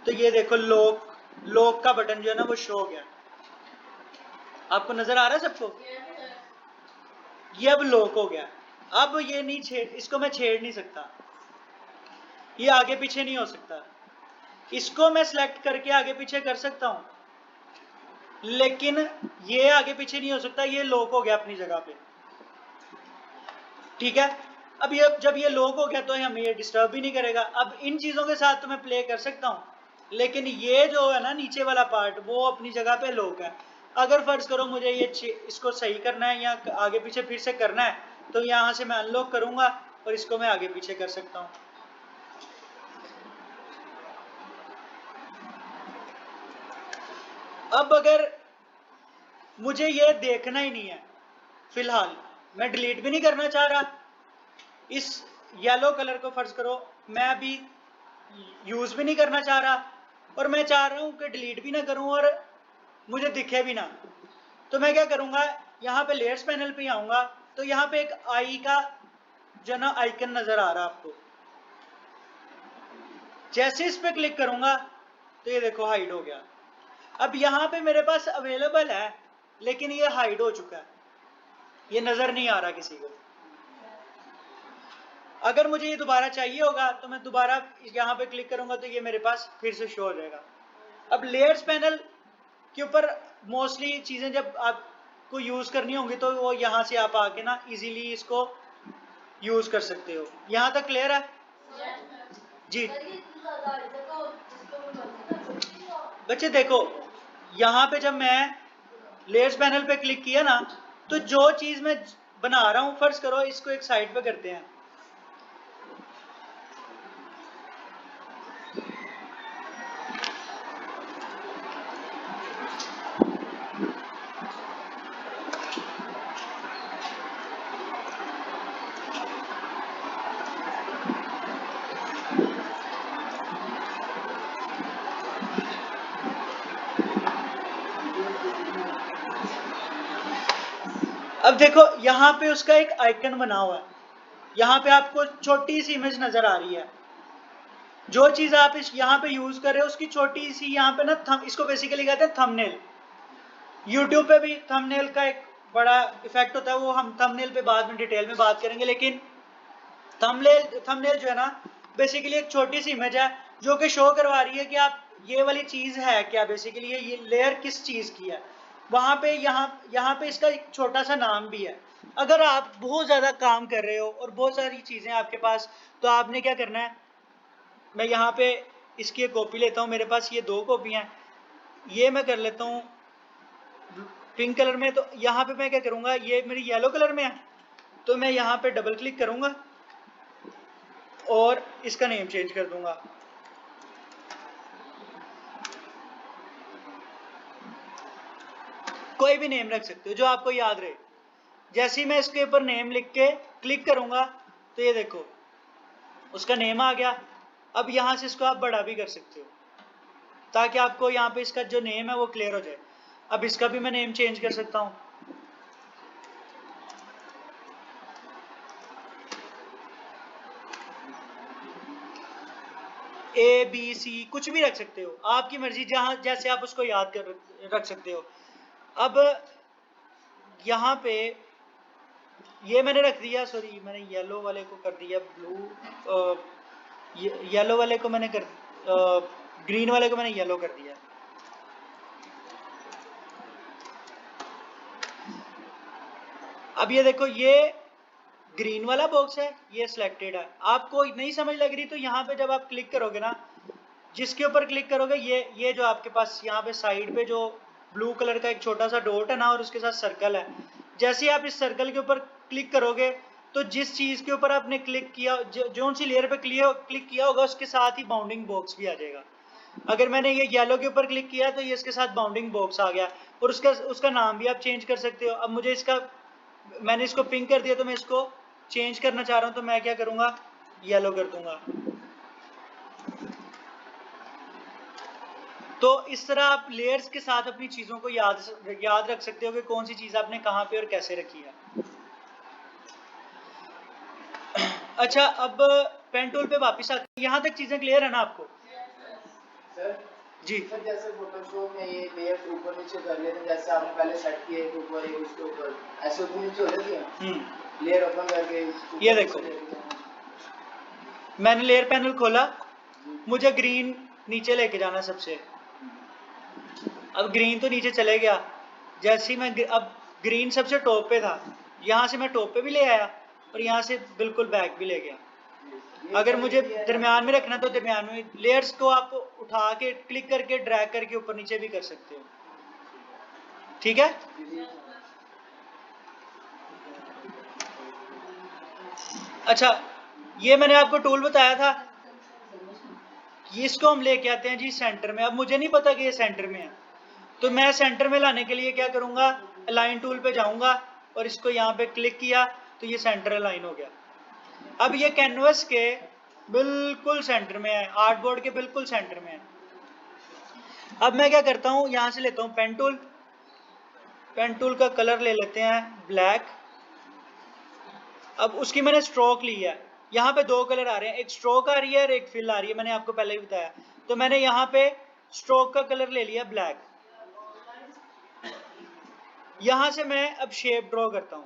A: तो ये देखो लॉक का बटन जो है ना वो शो हो गया। आपको नजर आ रहा है सबको? ये अब लॉक हो गया। अब ये नहीं इसको मैं छेड़ नहीं सकता, ये आगे पीछे नहीं हो सकता। इसको मैं सिलेक्ट करके आगे पीछे कर सकता हूं, लेकिन ये आगे पीछे नहीं हो सकता, ये लॉक हो गया अपनी जगह पे। ठीक है, अब ये जब ये लॉक हो गया तो हमें ये डिस्टर्ब भी नहीं करेगा। अब इन चीजों के साथ तो मैं प्ले कर सकता हूं, लेकिन ये जो है ना नीचे वाला पार्ट, वो अपनी जगह पे लॉक है। अगर फर्ज करो मुझे ये इसको सही करना है या आगे पीछे फिर से करना है, तो यहां से मैं अनलॉक करूंगा और इसको मैं आगे पीछे कर सकता हूं। अब अगर मुझे ये देखना ही नहीं है, फिलहाल मैं डिलीट भी नहीं करना चाह रहा इस येलो कलर को, फर्ज करो मैं अभी यूज भी नहीं करना चाह रहा, और मैं चाह रहा हूं कि डिलीट भी ना करूं और मुझे दिखे भी ना, तो मैं क्या करूंगा, यहाँ पे लेयर्स पैनल पे आऊंगा, तो यहाँ पे एक आई का जो ना आइकन नजर आ रहा है आपको, जैसे इस पे क्लिक करूंगा तो ये देखो हाइड हो गया। अब यहाँ पे मेरे पास अवेलेबल है, लेकिन ये हाइड हो चुका है, ये नजर नहीं आ रहा किसी को। अगर मुझे ये दोबारा चाहिए होगा तो मैं दोबारा यहाँ पे क्लिक करूंगा तो ये मेरे पास फिर से शो हो जाएगा। अब लेयर्स पैनल के ऊपर मोस्टली चीजें जब आपको यूज करनी होंगी, तो वो यहाँ से आप आके ना इजीली इसको यूज कर सकते हो। यहाँ तक क्लियर है जी? बच्चे देखो, यहाँ पे जब मैं लेयर्स पैनल पे क्लिक किया ना, तो जो चीज मैं बना रहा हूं, फर्ज करो इसको एक साइड पे करते हैं, अब देखो यहाँ पे उसका एक आइकन बना हुआ है, यहाँ पे आपको छोटी सी इमेज नजर आ रही है। जो चीज आप यहाँ पे यूज कर रहे हो उसकी छोटी सी यहाँ पे ना इसको बेसिकली कहते हैं थंबनेल। यूट्यूब पे भी थंबनेल का एक बड़ा इफेक्ट होता है, वो हम थंबनेल पे बाद में डिटेल में बात करेंगे, लेकिन थंबनेल जो है ना बेसिकली एक छोटी सी इमेज है जो कि शो करवा रही है कि आप ये वाली चीज है क्या, बेसिकली ये लेयर किस चीज की है। वहां पे यहाँ पे इसका एक छोटा सा नाम भी है। अगर आप बहुत ज्यादा काम कर रहे हो और बहुत सारी चीजें आपके पास, तो आपने क्या करना है, मैं यहाँ पे इसकी एक कॉपी लेता हूँ, मेरे पास ये 2 कॉपियां हैं, ये मैं कर लेता हूँ पिंक कलर में। तो यहाँ पे मैं क्या करूंगा, ये मेरी येलो कलर में है, तो मैं यहाँ पे डबल क्लिक करूंगा और इसका नेम चेंज कर दूंगा। कोई भी नेम रख सकते हो जो आपको याद रहे। जैसे ही मैं इसके ऊपर नेम लिख के क्लिक करूंगा तो ये देखो उसका नेम आ गया। अब यहां से इसको आप बड़ा भी कर सकते हो ताकि आपको यहाँ पे इसका जो नेम है वो क्लियर हो जाए। अब इसका भी मैं नेम चेंज कर सकता हूँ। ABC कुछ भी रख सकते हो, आपकी मर्जी, जहां जैसे आप उसको याद कर रख सकते हो। अब यहाँ पे ये मैंने रख दिया, सॉरी मैंने येलो वाले को कर दिया ब्लू, येलो वाले को मैंने ग्रीन वाले को मैंने येलो कर दिया। अब ये देखो ये ग्रीन वाला बॉक्स है, ये सिलेक्टेड है। आपको नहीं समझ लग रही तो यहाँ पे जब आप क्लिक करोगे ना, जिसके ऊपर क्लिक करोगे ये जो आपके पास यहाँ पे साइड पे जो ब्लू कलर का एक छोटा सा डॉट है ना और उसके साथ सर्कल है, जैसे ही आप इस सर्कल के ऊपर क्लिक करोगे तो जिस चीज के ऊपर आपने क्लिक किया, जो सी लेयर पे क्लिक किया होगा उसके साथ ही बाउंडिंग बॉक्स भी आ जाएगा। अगर मैंने ये येलो के ऊपर क्लिक किया तो ये इसके साथ बाउंडिंग बॉक्स आ गया, और उसका नाम भी आप चेंज कर सकते हो। अब मुझे मैंने इसको पिंक कर दिया तो मैं इसको चेंज करना चाह रहा हूं तो मैं क्या करूंगा, येलो कर दूंगा। तो इस तरह आप लेयर्स के साथ अपनी चीजों को याद रख सकते हो कि कौन सी चीज आपने कहां पे और कैसे रखी है। अच्छा, अब पेन टूल पे वापस आते, यहां तक चीजें क्लियर है ना आपको?
B: सर
A: जी
B: सर, जैसे फोटोशॉप में ये लेयर्स ऊपर नीचे कर लेते हैं, जैसे आपने पहले सेट किए एक ऊपर एक उसके ऊपर, ऐसे ऊपर नीचे हो जाती है लेयर ओपन करके।
A: ये देखो मैंने लेयर पैनल खोला, मुझे ग्रीन नीचे लेके जाना सबसे। अब ग्रीन तो नीचे चले गया, जैसे ही मैं अब ग्रीन सबसे टॉप पे था, यहां से मैं टॉप पे भी ले आया और यहां से बिल्कुल बैक भी ले गया। अगर मुझे दरमियान में रखना तो दरमियान में, लेयर्स को आप उठा के क्लिक करके ड्रैग करके ऊपर नीचे भी कर सकते हो, ठीक है। अच्छा, ये मैंने आपको टूल बताया था, इसको हम लेके आते हैं जी सेंटर में। अब मुझे नहीं पता कि ये सेंटर में है, तो मैं सेंटर में लाने के लिए क्या करूंगा, अलाइन टूल पे जाऊंगा और इसको यहाँ पे क्लिक किया तो ये सेंटर अलाइन हो गया। अब ये कैनवस के बिल्कुल सेंटर में है, आर्टबोर्ड के बिल्कुल सेंटर में है। अब मैं क्या करता हूं, यहां से लेता हूं पेन टूल, पेन टूल का कलर ले लेते हैं ब्लैक। अब उसकी मैंने स्ट्रोक ली है, यहाँ पे दो कलर आ रहे हैं, एक स्ट्रोक आ रही है और एक फिल आ रही है, मैंने आपको पहले ही बताया। तो मैंने यहाँ पे स्ट्रोक का कलर ले लिया ब्लैक। यहां से मैं अब शेप ड्रॉ करता हूं।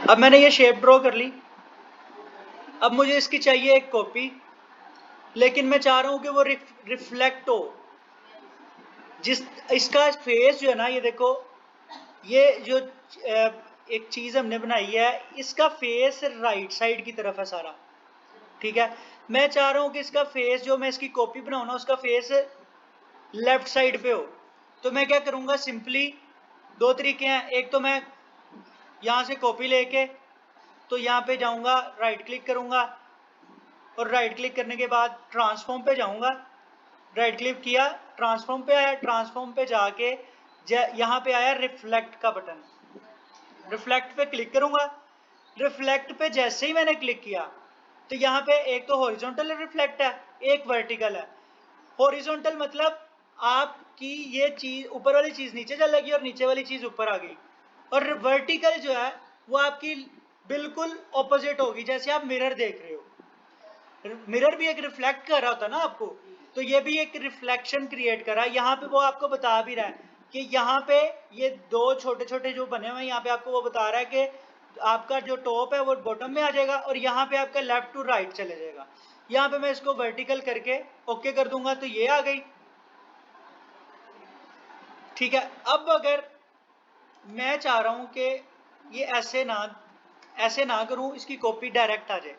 A: अब मैंने ये शेप ड्रॉ कर ली। अब मुझे इसकी चाहिए एक कॉपी, लेकिन मैं चाह रहा हूं कि वो रिफ्लेक्ट हो। जिस इसका फेस जो है ना, ये देखो, ये जो एक चीज हमने बनाई है, इसका फेस राइट साइड की तरफ है सारा, ठीक है। मैं चाह रहा हूं कि इसका फेस, जो मैं इसकी कॉपी बनाऊं ना, उसका फेस लेफ्ट साइड पे हो। तो मैं क्या करूंगा, सिंपली दो तरीके हैं। एक तो मैं यहां से कॉपी लेके तो यहाँ पे जाऊंगा, राइट क्लिक करूंगा और राइट क्लिक करने के बाद ट्रांसफॉर्म पे जाऊंगा, राइट क्लिक किया, ट्रांसफॉर्म पे आया, ट्रांसफॉर्म पे जाके यहाँ पे आया रिफ्लेक्ट का बटन, रिफ्लेक्ट पे क्लिक करूंगा। रिफ्लेक्ट पे जैसे ही मैंने क्लिक किया तो यहाँ पे एक तो हॉरिजॉन्टल रिफ्लेक्ट है, एक वर्टिकल है। हॉरिजॉन्टल मतलब आपकी ये चीज, ऊपर वाली चीज नीचे चल लगी और नीचे वाली चीज ऊपर आ गई। और वर्टिकल जो है वो आपकी बिल्कुल ऑपोजिट होगी, जैसे आप मिरर देख रहे हो, मिरर भी एक रिफ्लेक्ट कर रहा होता ना आपको, तो ये भी एक रिफ्लेक्शन क्रिएट कर रहा है। यहाँ पे वो आपको बता भी रहा है कि यहाँ पे ये दो छोटे छोटे जो बने हुए हैं, यहाँ पे आपको वो बता रहा है कि आपका जो टॉप है वो बॉटम में आ जाएगा और यहाँ पे आपका लेफ्ट टू राइट चले जाएगा। यहाँ पे मैं इसको वर्टिकल करके ओके कर दूंगा तो ये आ गई, ठीक है। अब अगर मैं चाह रहा हूं कि ये ऐसे ना करूं, इसकी कॉपी डायरेक्ट आ जाए।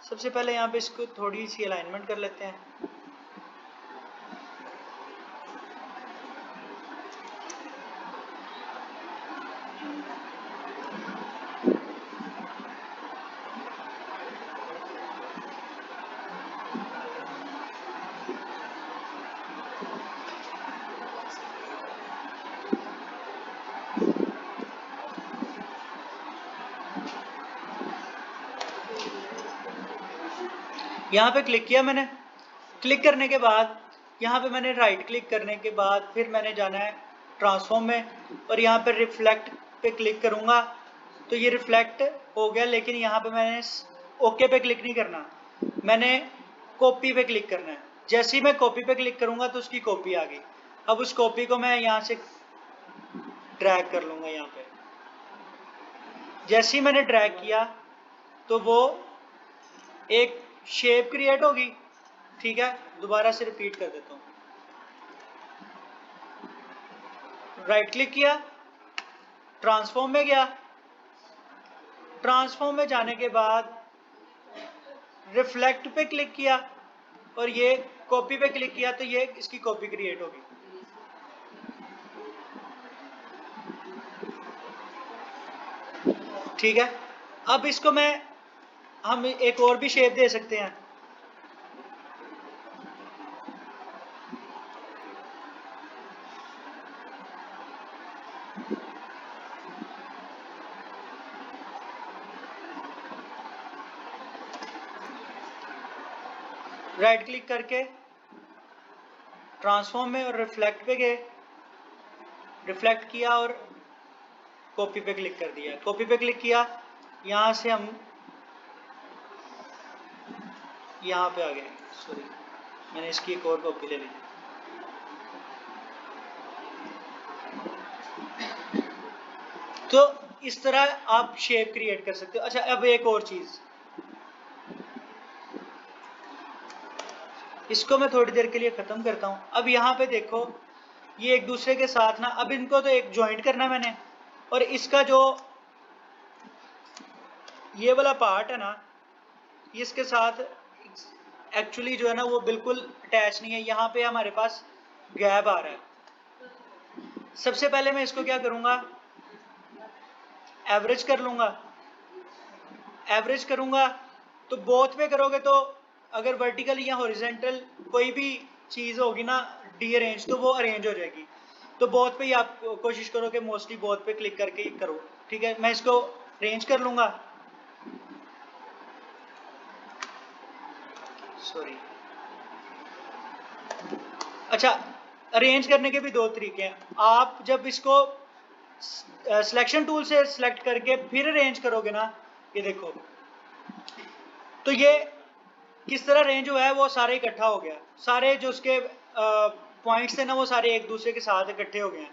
A: सबसे पहले यहाँ पे इसको थोड़ी सी अलाइनमेंट कर लेते हैं। यहाँ पे क्लिक किया मैंने। क्लिक करने के बाद यहाँ पे मैंने राइट क्लिक करने के बाद फिर मैंने जाना है ट्रांसफॉर्म में, और यहाँ पे रिफ्लेक्ट पे क्लिक करूँगा तो ये रिफ्लेक्ट हो गया। लेकिन यहाँ पे मैंने ओके पे क्लिक नहीं करना, मैंने कॉपी पे क्लिक करना है। जैसे ही मैं कॉपी पे क्लिक करूँगा तो उसकी कॉपी आ गई। अब उस कॉपी को मैं यहाँ से ड्रैग कर लूँगा। यहाँ पे जैसे ही मैंने ड्रैग किया तो वो एक शेप क्रिएट होगी। ठीक है, दोबारा से रिपीट कर देता हूँ। राइट क्लिक किया, ट्रांसफॉर्म में गया, ट्रांसफॉर्म में जाने के बाद रिफ्लेक्ट पे क्लिक किया और ये कॉपी पे क्लिक किया तो ये इसकी कॉपी क्रिएट होगी। ठीक है, अब इसको हम एक और भी शेप दे सकते हैं। राइट क्लिक करके ट्रांसफॉर्म में और रिफ्लेक्ट पे गए, रिफ्लेक्ट किया और कॉपी पे क्लिक कर दिया। कॉपी पे क्लिक किया, यहां से हम यहाँ पे आ गए। सॉरी, मैंने इसकी एक और कॉपी ले ली। तो इस तरह आप शेप क्रिएट कर सकते हो। अच्छा, अब एक और चीज, इसको मैं थोड़ी देर के लिए खत्म करता हूं। अब यहाँ पे देखो, ये एक दूसरे के साथ ना, अब इनको तो एक ज्वाइंट करना मैंने, और इसका जो ये वाला पार्ट है ना, इसके साथ एक्चुअली जो है ना वो बिल्कुल अटैच नहीं है। यहाँ पे हमारे पास गैप आ रहा है। सबसे पहले मैं इसको क्या करूंगा, एवरेज कर लूंगा। एवरेज करूंगा तो बोथ पे करोगे तो अगर वर्टिकल या हॉरिजेंटल कोई भी चीज होगी ना डी अरेंज, तो वो अरेंज हो जाएगी। तो बोथ पे ही आप कोशिश करो कि मोस्टली बोथ पे क्लिक करके ही करो। ठीक है, मैं इसको अरेंज कर लूंगा। सॉरी, अच्छा, अरेंज करने के भी दो तरीके हैं। आप जब इसको सिलेक्शन टूल से सिलेक्ट करके फिर अरेंज करोगे ना, ये देखो, तो ये किस तरह अरेंज हुआ है, वो सारे इकट्ठा हो गया। सारे जो उसके पॉइंट्स थे ना वो सारे एक दूसरे के साथ इकट्ठे हो गए हैं।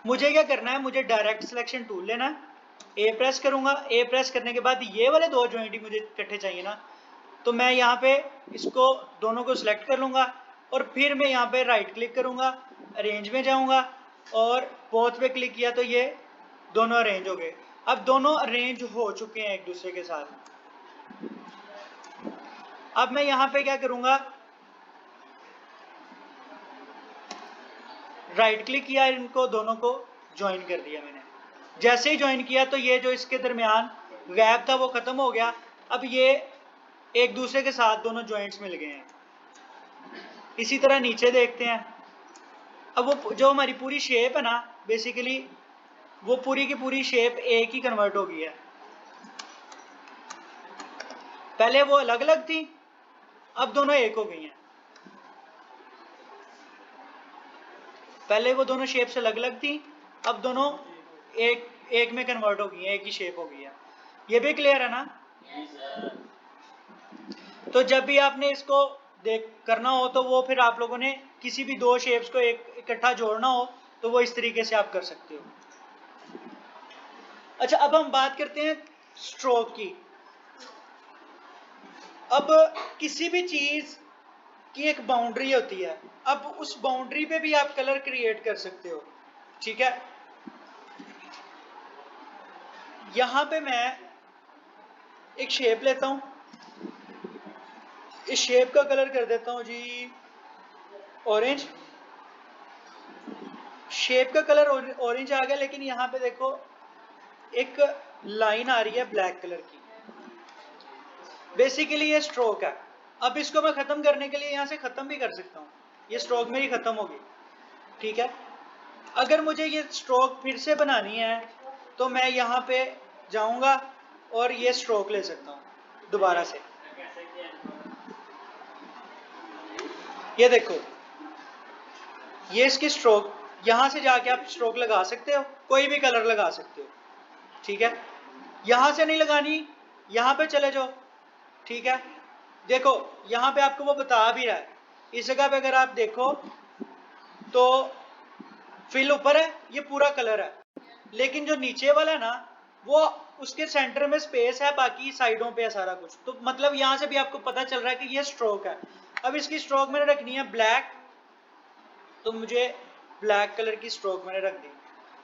A: मुझे क्या करना है, मुझे डायरेक्ट सिलेक्शन टूल लेना, ए प्रेस करूंगा। ए प्रेस करने के बाद ये वाले दो जॉइंट ही मुझे इकट्ठे चाहिए ना, तो मैं यहाँ पे इसको दोनों को सिलेक्ट कर लूंगा और फिर मैं यहाँ पे राइट क्लिक करूंगा, अरेंज में जाऊंगा और बोथ पे क्लिक किया तो ये दोनों अरेंज हो गए। अब दोनों अरेंज हो चुके हैं एक दूसरे के साथ। अब मैं यहाँ पे क्या करूंगा, राइट क्लिक किया, इनको दोनों को ज्वाइन कर दिया मैंने। जैसे ही ज्वाइन किया तो ये जो इसके दरमियान गैप था वो खत्म हो गया। अब ये एक दूसरे के साथ दोनों ज्वाइंट्स मिल गए हैं। इसी तरह नीचे देखते हैं। अब वो जो हमारी पूरी शेप है ना, बेसिकली वो पूरी की पूरी शेप एक ही कन्वर्ट हो गई है। पहले वो अलग अलग थी, अब दोनों एक हो गई हैं। पहले वो दोनों शेप्स अलग अलग थी, अब दोनों एक में कन्वर्ट हो गई है, एक ही शेप हो गई है। ये भी क्लियर है ना? तो जब भी आपने इसको करना हो तो वो फिर आप लोगों ने किसी भी दो शेप्स को एक इकट्ठा जोड़ना हो तो वो इस तरीके से आप कर सकते हो। अच्छा, अब हम बात करते हैं स्ट्रोक की। अब किसी भी चीज की एक बाउंड्री होती है, अब उस बाउंड्री पे भी आप कलर क्रिएट कर सकते हो। ठीक है, यहां पे मैं एक शेप लेता हूं, इस शेप का कलर कर देता हूं जी ऑरेंज। शेप का कलर ऑरेंज आ गया, लेकिन यहां पे देखो एक लाइन आ रही है ब्लैक कलर की, बेसिकली ये स्ट्रोक है। अब इसको मैं खत्म करने के लिए यहां से खत्म भी कर सकता हूं, ये स्ट्रोक मेरी खत्म होगी, ठीक है। अगर मुझे ये स्ट्रोक फिर से बनानी है तो मैं यहां पे जाऊंगा और ये स्ट्रोक ले सकता हूं दोबारा से। ये देखो, ये इसकी स्ट्रोक, यहां से जाके आप स्ट्रोक लगा सकते हो, कोई भी कलर लगा सकते हो, ठीक है। यहां से नहीं लगानी, यहां पे चले जाओ, ठीक है। देखो यहां पे आपको वो बता भी रहा है, इस जगह पे अगर आप देखो तो फिल ऊपर है, ये पूरा कलर है, लेकिन जो नीचे वाला है ना वो उसके सेंटर में स्पेस है, बाकी साइडों पे है सारा कुछ। तो मतलब यहां से भी आपको पता चल रहा है कि ये स्ट्रोक है। अब इसकी स्ट्रोक मैंने रखनी है ब्लैक, तो मुझे ब्लैक कलर की स्ट्रोक मैंने रख दी,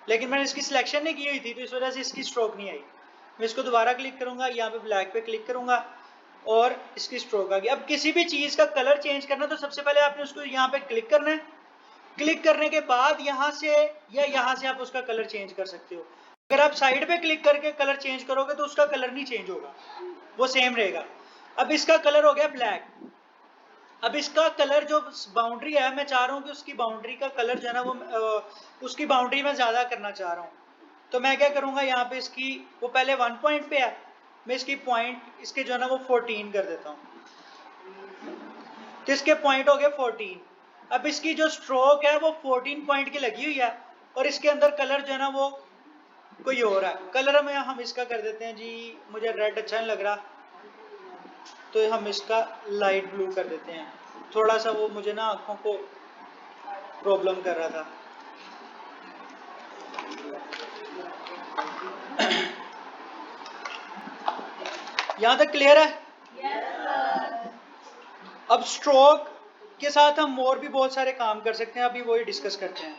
A: लेकिन मैंने इसकी सिलेक्शन नहीं की हुई थी तो इस वजह से इसकी स्ट्रोक नहीं आई। मैं इसको दोबारा क्लिक करूंगा, यहाँ पे ब्लैक पे क्लिक करूंगा और इसकी स्ट्रोक आ गई। अब किसी भी चीज का कलर चेंज करना तो सबसे पहले आपने उसको यहाँ पे क्लिक करना है, क्लिक करने के बाद यहाँ से या यहाँ से आप उसका कलर चेंज कर सकते हो। अगर आप साइड पे क्लिक करके कलर चेंज करोगे तो उसका कलर नहीं चेंज होगा, वो सेम रहेगा। अब इसका कलर हो गया ब्लैक। अब इसका कलर जो बाउंड्री है, मैं चाह रहा हूँ कि उसकी बाउंड्री का कलर जो है ना वो उसकी बाउंड्री में ज्यादा करना चाह रहा हूँ। तो मैं क्या करूंगा, यहाँ पे इसकी वो पहले 1 पॉइंट पे है, मैं इसकी पॉइंट इसके जो है ना वो 14 कर देता हूँ, तो इसके पॉइंट हो गए 14। अब इसकी जो स्ट्रोक है वो 14 पॉइंट की लगी हुई है और इसके अंदर कलर जो है ना वो कोई और है। कलर में हम इसका कर देते हैं जी, मुझे रेड अच्छा नहीं लग रहा तो हम इसका लाइट ब्लू कर देते हैं, थोड़ा सा वो मुझे ना आंखों को प्रॉब्लम कर रहा था। यहां तक क्लियर है? अब स्ट्रोक के साथ हम और भी बहुत सारे काम कर सकते हैं, अभी वही डिस्कस करते हैं।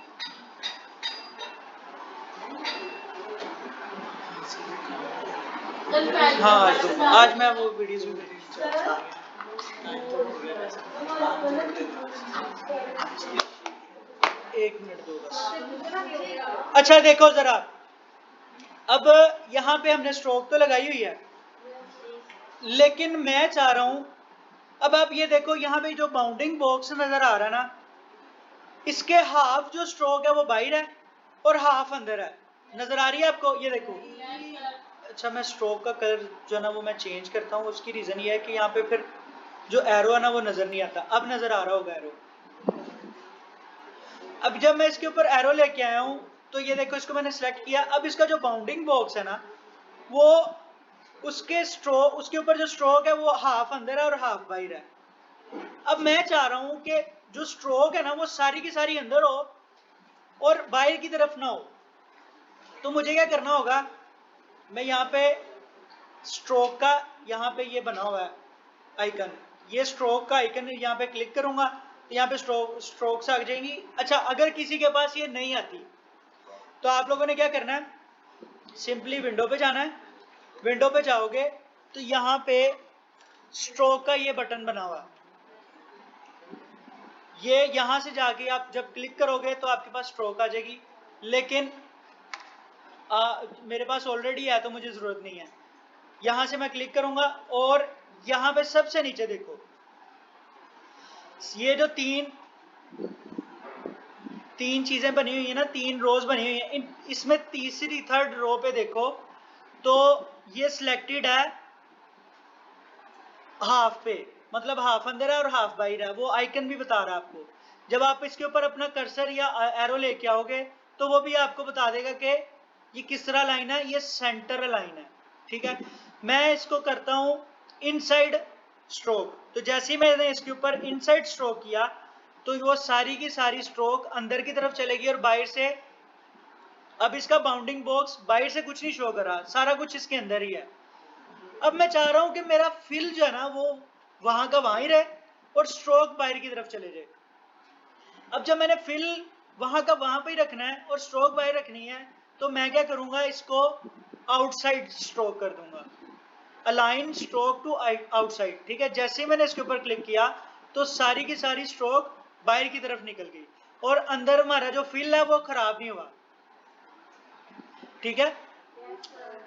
A: हाँ तो आज मैं वो वीडियोस भी एक मिनट दो बस। अच्छा देखो जरा, अब यहाँ पे हमने स्ट्रोक तो लगाई हुई है, लेकिन मैं चाह रहा हूं, अब आप ये देखो यहाँ पे जो बाउंडिंग बॉक्स नजर आ रहा है ना, इसके हाफ जो स्ट्रोक है वो बाहर है और हाफ अंदर है, नजर आ रही है आपको? ये देखो। अच्छा मैं स्ट्रोक का कलर जो है ना वो मैं चेंज करता हूँ, उसकी रीजन ये है कि यहाँ पे फिर जो एरो है ना वो नजर नहीं आता। अब नजर आ रहा होगा एरो। अब जब मैं इसके ऊपर एरो लेके आया हूं तो ये देखो, इसको मैंने सेलेक्ट किया। अब इसका जो बाउंडिंग बॉक्स है ना वो उसके ऊपर जो स्ट्रोक है वो हाफ अंदर है और हाफ बाहर है। अब मैं चाह रहा हूं कि जो स्ट्रोक है ना वो सारी की सारी अंदर हो और बाहर की तरफ ना हो। तो मुझे क्या करना होगा, मैं यहाँ पे स्ट्रोक का यहाँ पे ये बना हुआ है आइकन, ये स्ट्रोक का आइकन यहाँ पे क्लिक करूंगा तो यहाँ पे स्ट्रोक्स आ जाएंगी। अच्छा अगर किसी के पास ये नहीं आती तो आप लोगों ने क्या करना है, सिंपली विंडो पे जाना है। विंडो पे जाओगे तो यहाँ पे स्ट्रोक का ये बटन बना हुआ, ये यहां से जाके आप जब क्लिक करोगे तो आपके पास स्ट्रोक आ जाएगी, लेकिन मेरे पास ऑलरेडी है तो मुझे जरूरत नहीं है। यहां से मैं क्लिक करूंगा और यहां पे सबसे नीचे देखो, ये जो तीन चीजें बनी हुई है ना, 3 रोज बनी हुई है, इसमें तीसरी थर्ड रो पे देखो तो ये सिलेक्टेड है हाफ पे, मतलब हाफ अंदर है और हाफ बाहर है। वो आइकन भी बता रहा है आपको। जब आप इसके ऊपर अपना कर्सर या एरो लेके आओगे तो वो भी आपको बता देगा कि ये किस तरह लाइन है, ये सेंटर लाइन है, ठीक है। मैं इसको करता हूं इनसाइड स्ट्रोक, तो जैसे ही मैंने इसके ऊपर इनसाइड स्ट्रोक किया तो वो सारी की सारी स्ट्रोक अंदर की तरफ चलेगी और बाहर से, अब इसका बाउंडिंग बॉक्स बाहर से कुछ नहीं शो कर रहा, सारा कुछ इसके अंदर ही है। अब मैं चाह रहा हूं कि मेरा फिल जो है ना वो वहां का वहां ही रहे और स्ट्रोक बाहर की तरफ चले जाए। अब जब मैंने फिल वहां का वहां पे ही रखना है और स्ट्रोक बाहर रखनी है तो मैं क्या करूंगा, इसको आउटसाइड स्ट्रोक कर दूंगा, अलाइन स्ट्रोक टू आउटसाइड। ठीक है, जैसे ही मैंने इसके ऊपर क्लिक किया तो सारी की सारी स्ट्रोक बाहर की तरफ निकल गई और अंदर हमारा जो फिल है वो खराब नहीं हुआ। ठीक है,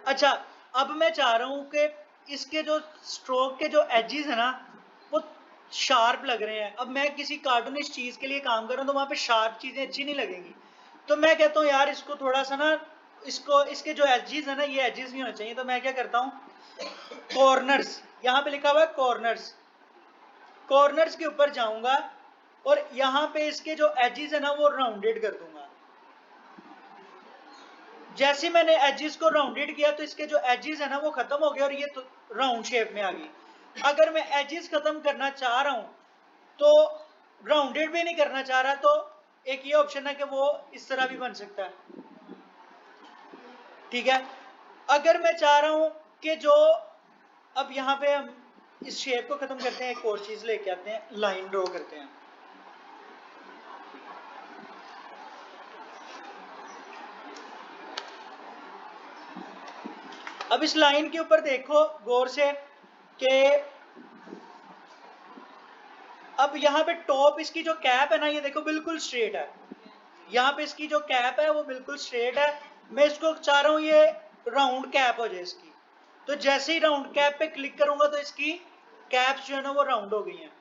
A: अच्छा अब मैं चाह रहा हूं कि इसके जो स्ट्रोक के जो एजेस है ना वो शार्प लग रहे हैं। अब मैं किसी कार्टूनिश चीज के लिए काम कर रहा हूं तो वहां पे शार्प चीजें अच्छी नहीं लगेंगी, तो मैं कहता हूं यार इसको थोड़ा सा ना, इसको इसके जो एजेस है ना ये एजेस नहीं होने चाहिए, तो मैं क्या करता हूं, कॉर्नर्स, यहां पे लिखा हुआ है कॉर्नर्स, कॉर्नर्स के ऊपर जाऊंगा और यहां पे इसके जो एजेस है ना वो राउंडेड कर दूंगा। जैसे मैंने एजेस को राउंडेड किया तो इसके जो एजेस है ना वो खत्म हो गए और ये तो राउंड शेप में आ गई। अगर मैं एजेस खत्म करना चाह रहा हूं तो राउंडेड भी नहीं करना चाह रहा तो एक ये ऑप्शन है कि वो इस तरह भी बन सकता है। ठीक है, अगर मैं चाह रहा हूं कि जो, अब यहां पे हम इस शेप को खत्म करते हैं, एक और चीज लेके आते हैं, लाइन ड्रॉ करते हैं। अब इस लाइन के ऊपर देखो गौर से कि अब यहाँ पे टॉप इसकी जो कैप है ना ये देखो बिल्कुल स्ट्रेट है, यहाँ पे इसकी जो कैप है वो बिल्कुल स्ट्रेट है। मैं इसको चाह रहा हूँ ये राउंड कैप हो जाए इसकी, तो जैसे ही राउंड कैप पे क्लिक करूंगा तो इसकी कैप्स जो है ना वो राउंड हो गई हैं।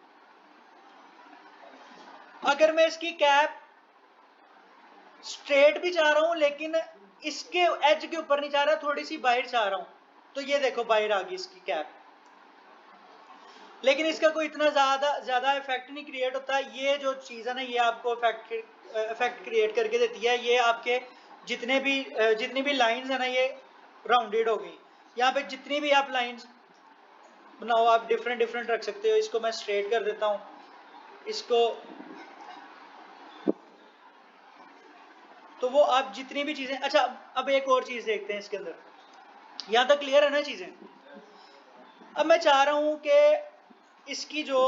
A: अगर मैं इसकी कैप स्ट्रेट भी चाह रहा हूं लेकिन इसके एज के ऊपर नहीं चाह रहा, थोड़ी सी बाहर चाह रहा हूं, तो ये देखो बाहर आ गई इसकी कैप, लेकिन इसका कोई इतना ज्यादा इफेक्ट नहीं क्रिएट होता। ये जो चीज है ना ये आपको इफेक्ट क्रिएट करके देती है। ये आपके जितनी भी लाइंस है ना ये राउंडेड हो गई। यहाँ पे जितनी भी आप लाइंस बनाओ आप डिफरेंट डिफरेंट रख सकते हो। इसको मैं स्ट्रेट कर देता हूं, इसको, तो वो आप जितनी भी चीजें, अच्छा अब एक और चीज देखते हैं इसके अंदर, यहां तक क्लियर है ना चीजें। अब मैं चाह रहा हूं कि इसकी जो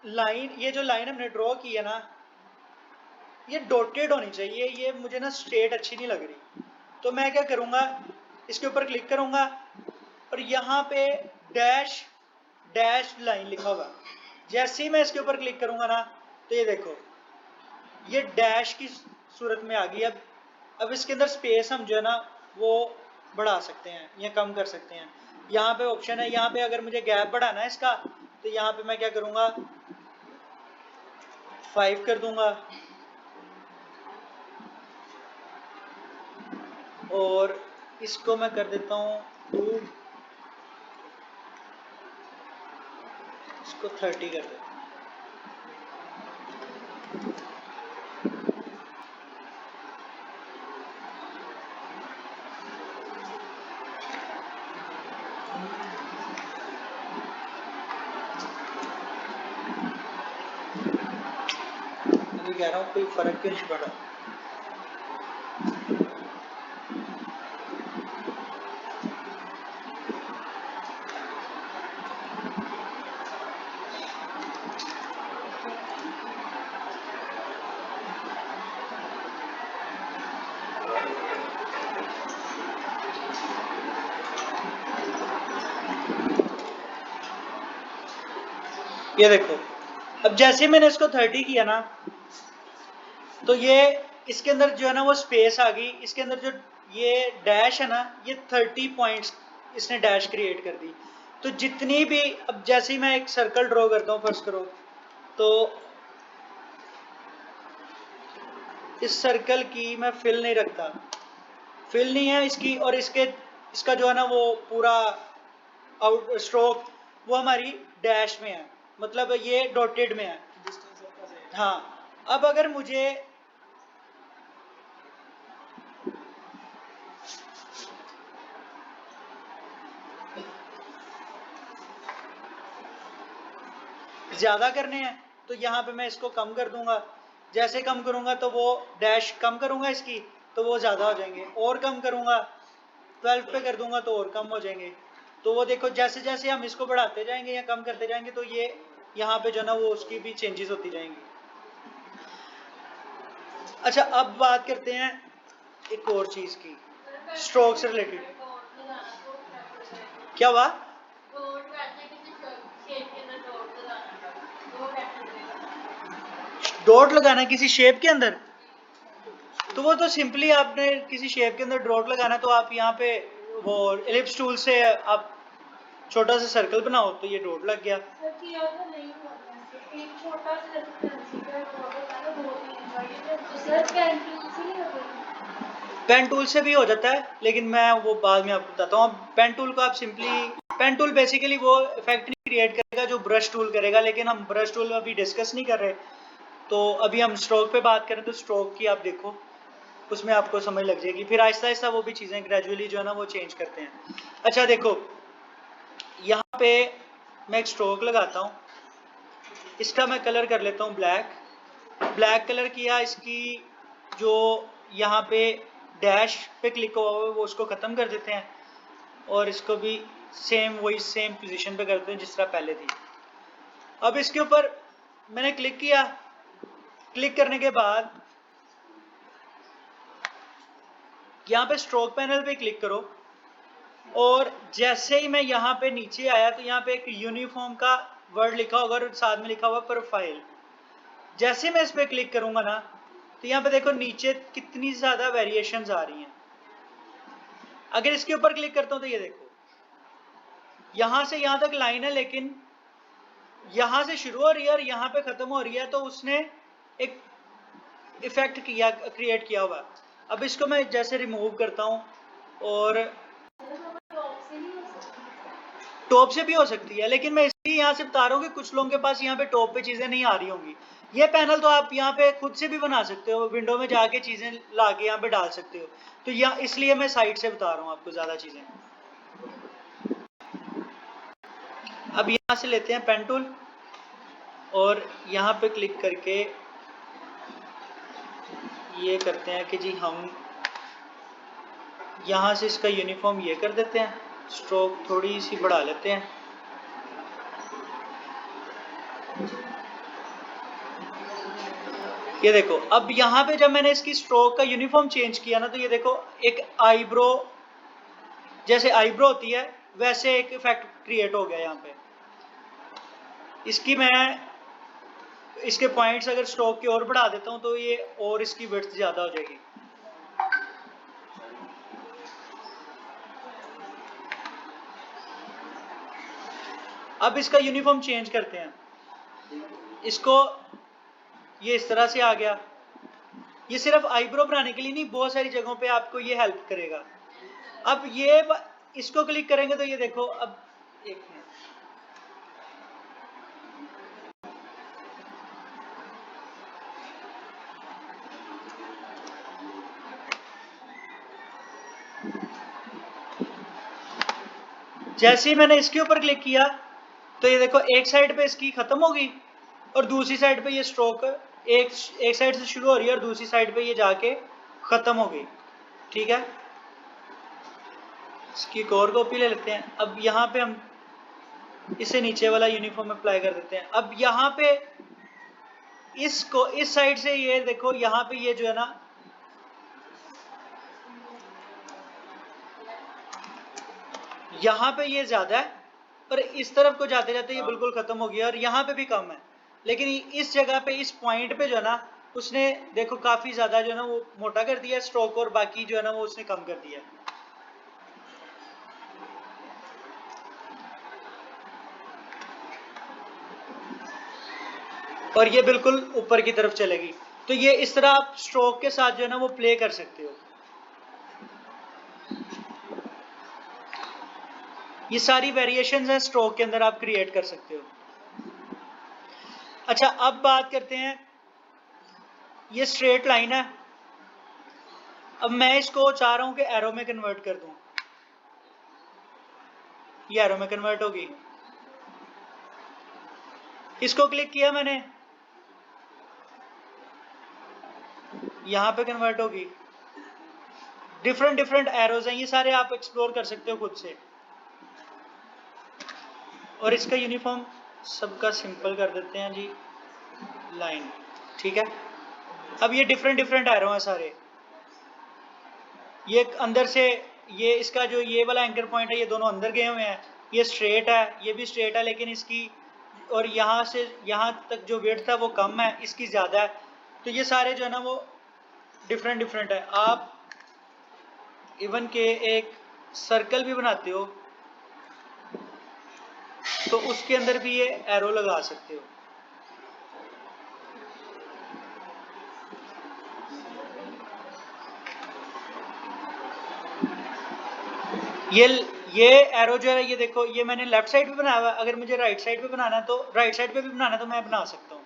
A: लाइन, ये जो लाइन हमने ड्रॉ की है ना ये डॉटेड होनी चाहिए, ये मुझे ना स्ट्रेट अच्छी नहीं लग रही। तो मैं क्या करूंगा, इसके ऊपर क्लिक करूंगा और यहाँ पे डैश डैश लाइन लिखा होगा, जैसे ही मैं इसके ऊपर क्लिक करूंगा ना तो ये देखो ये डैश की सूरत में आ गई। अब इसके अंदर स्पेस हम जो है ना वो बढ़ा सकते हैं या कम कर सकते हैं। यहाँ पे ऑप्शन है, यहाँ पे अगर मुझे गैप बढ़ाना है इसका तो यहाँ पे मैं क्या करूंगा 5 कर दूंगा और इसको मैं कर देता हूँ 2, इसको 30 कर देता हूँ। कह रहा हूँ कोई फर्क क्यों नहीं पड़ा। ये देखो अब जैसे मैंने इसको 30 किया ना तो ये इसके अंदर जो है ना वो स्पेस आ गई। इसके अंदर जो ये डैश है ना ये 30 पॉइंट्स इसने डैश क्रिएट कर दी। तो जितनी भी, अब जैसे ही मैं एक सर्कल ड्रॉ करता हूँ फर्स्ट करो तो इस सर्कल की मैं फिल नहीं रखता, फिल नहीं है इसकी, और इसका जो है ना वो पूरा आउट स्ट्रोक वो हमारी डैश में है, मतलब ये डॉटेड में है। हाँ, अब अगर मुझे ज्यादा करने हैं तो यहाँ पे मैं इसको कम कर दूंगा। जैसे कम करूंगा तो वो डैश कम करूंगा इसकी तो वो ज्यादा हो जाएंगे, और कम करूंगा 12 पे कर दूंगा तो और कम हो जाएंगे। तो वो देखो जैसे जैसे हम इसको बढ़ाते जाएंगे या कम करते जाएंगे तो ये यहाँ पे जो ना वो उसकी भी चेंजेस होती जाएंगी। अच्छा अब बात करते हैं एक और चीज की, स्ट्रोक से रिलेटेड। क्या हुआ? डॉट लगाना किसी शेप के अंदर, तो वो तो सिंपली आपने किसी शेप के अंदर डॉट लगाना, तो आप यहाँ पे वो एलिप्स टूल से आप छोटा सा सर्कल बनाओ तो ये डॉट लग गया। पेन टूल से भी हो जाता है, लेकिन मैं वो बाद में आपको बताता हूँ। पेन टूल को आप सिंपली, पेन टूल बेसिकली वो इफेक्ट नहीं क्रिएट करेगा जो ब्रश टूल करेगा, लेकिन हम ब्रश टूल अभी डिस्कस नहीं कर रहे, तो अभी हम स्ट्रोक पे बात करें तो स्ट्रोक की आप देखो, उसमें आपको समझ लग जाएगी, फिर आहिस्ता आहिस्ता वो भी चीज़ें ग्रेजुअली जो है ना वो चेंज करते हैं। अच्छा देखो, यहाँ पे मैं एक स्ट्रोक लगाता हूँ, इसका मैं कलर कर लेता हूँ ब्लैक। ब्लैक कलर किया, इसकी जो यहाँ पे डैश पे क्लिक हुआ हुआ वो उसको ख़त्म कर देते हैं, और इसको भी सेम वही सेम पोजीशन पे करते हैं जिस तरह पहले थी। अब इसके ऊपर मैंने क्लिक किया, क्लिक करने के बाद यहाँ पे स्ट्रोक पैनल पे क्लिक करो, और जैसे ही मैं यहाँ पे नीचे आया तो यहाँ पे एक यूनिफॉर्म का वर्ड लिखा होगा और साथ में लिखा हुआ प्रोफाइल। जैसे मैं इस पे क्लिक करूंगा ना, तो यहाँ पे देखो नीचे कितनी ज्यादा वेरिएशंस आ रही हैं। अगर इसके ऊपर क्लिक करता हूं तो ये देखो, यहां से यहां तक लाइन है, लेकिन यहां से शुरू हो रही है और यहां पे खत्म हो रही है, तो उसने एक इफेक्ट किया, क्रिएट किया हुआ। अब इसको मैं जैसे रिमूव करता हूं, और टॉप से भी हो सकती है, लेकिन मैं इसलिए यहाँ से बता रहा हूँ कि कुछ लोगों के पास यहाँ पे टॉप पे चीज़ें नहीं आ रही होंगी। ये पैनल तो आप यहाँ पे खुद से भी बना सकते हो, विंडो में जाके चीज़ें ला के यहाँ पे डाल सकते हो, तो यहाँ इसलिए मैं साइड से बता रहा हूँ आपको ज़्यादा चीज़ें। अब यहाँ से लेते हैं पेन टूल, और यहाँ पे क्लिक करके ये करते हैं कि जी हम यहाँ से इसका यूनिफॉर्म ये कर देते हैं, स्ट्रोक थोड़ी सी बढ़ा लेते हैं। ये देखो, अब यहाँ पे जब मैंने इसकी स्ट्रोक का यूनिफॉर्म चेंज किया ना, तो ये देखो एक आईब्रो, जैसे आईब्रो होती है वैसे एक इफेक्ट क्रिएट हो गया यहाँ पे। इसकी मैं इसके पॉइंट्स अगर स्ट्रोक की ओर बढ़ा देता हूँ तो ये और इसकी विड्थ ज्यादा हो जाएगी। अब इसका यूनिफॉर्म चेंज करते हैं, इसको ये इस तरह से आ गया। ये सिर्फ आईब्रो बनाने के लिए नहीं, बहुत सारी जगहों पे आपको ये हेल्प करेगा। अब ये इसको क्लिक करेंगे तो ये देखो, अब एक मिनट, जैसे ही मैंने इसके ऊपर क्लिक किया तो ये देखो एक साइड पे इसकी खत्म होगी और दूसरी साइड पे ये स्ट्रोक एक साइड से शुरू हो रही है और दूसरी साइड पे ये जाके खत्म हो गई। ठीक है, इसकी एक और कॉपी ले लेते हैं। अब यहाँ पे हम इसे नीचे वाला यूनिफॉर्म अप्लाई कर देते हैं। अब यहाँ पे इसको इस साइड से ये देखो, यहाँ पे ये जो है ना, यहाँ पे ये ज्यादा है और इस तरफ को जाते जाते ये बिल्कुल खत्म हो गया, और यहाँ पे भी कम है, लेकिन इस जगह पे इस पॉइंट पे जो है ना उसने देखो काफी ज्यादा जो है ना वो मोटा कर दिया स्ट्रोक, और बाकी जो है ना वो उसने कम कर दिया। और ये बिल्कुल ऊपर की तरफ चलेगी। तो ये इस तरह आप स्ट्रोक के साथ जो है ना वो प्ले कर सकते हो। ये सारी वेरिएशंस हैं स्ट्रोक के अंदर, आप क्रिएट कर सकते हो। अच्छा, अब बात करते हैं, ये स्ट्रेट लाइन है, अब मैं इसको चाह रहा हूं कि एरो में कन्वर्ट कर दूं। ये एरो में कन्वर्ट होगी, इसको क्लिक किया मैंने, यहां पे कन्वर्ट होगी। डिफरेंट एरोज हैं, ये सारे आप एक्सप्लोर कर सकते हो खुद से। और इसका यूनिफॉर्म सबका सिंपल कर देते हैं जी, लाइन। ठीक है, अब ये डिफरेंट एरो हैं सारे, ये अंदर से ये इसका जो ये वाला एंकर पॉइंट है ये दोनों अंदर गए हुए हैं, ये स्ट्रेट है, ये भी स्ट्रेट है, लेकिन इसकी और यहाँ से यहाँ तक जो विड्थ है वो कम है, इसकी ज़्यादा है। तो ये सारे जो है ना वो डिफरेंट डिफरेंट है। आप इवन के एक सर्कल भी बनाते हो तो उसके अंदर भी ये एरो लगा सकते हो। ये एरो जो है ये देखो, ये मैंने लेफ्ट साइड पे बनाया हुआ है। अगर मुझे राइट साइड पे बनाना है तो राइट साइड पे भी बनाना है तो मैं बना सकता हूँ।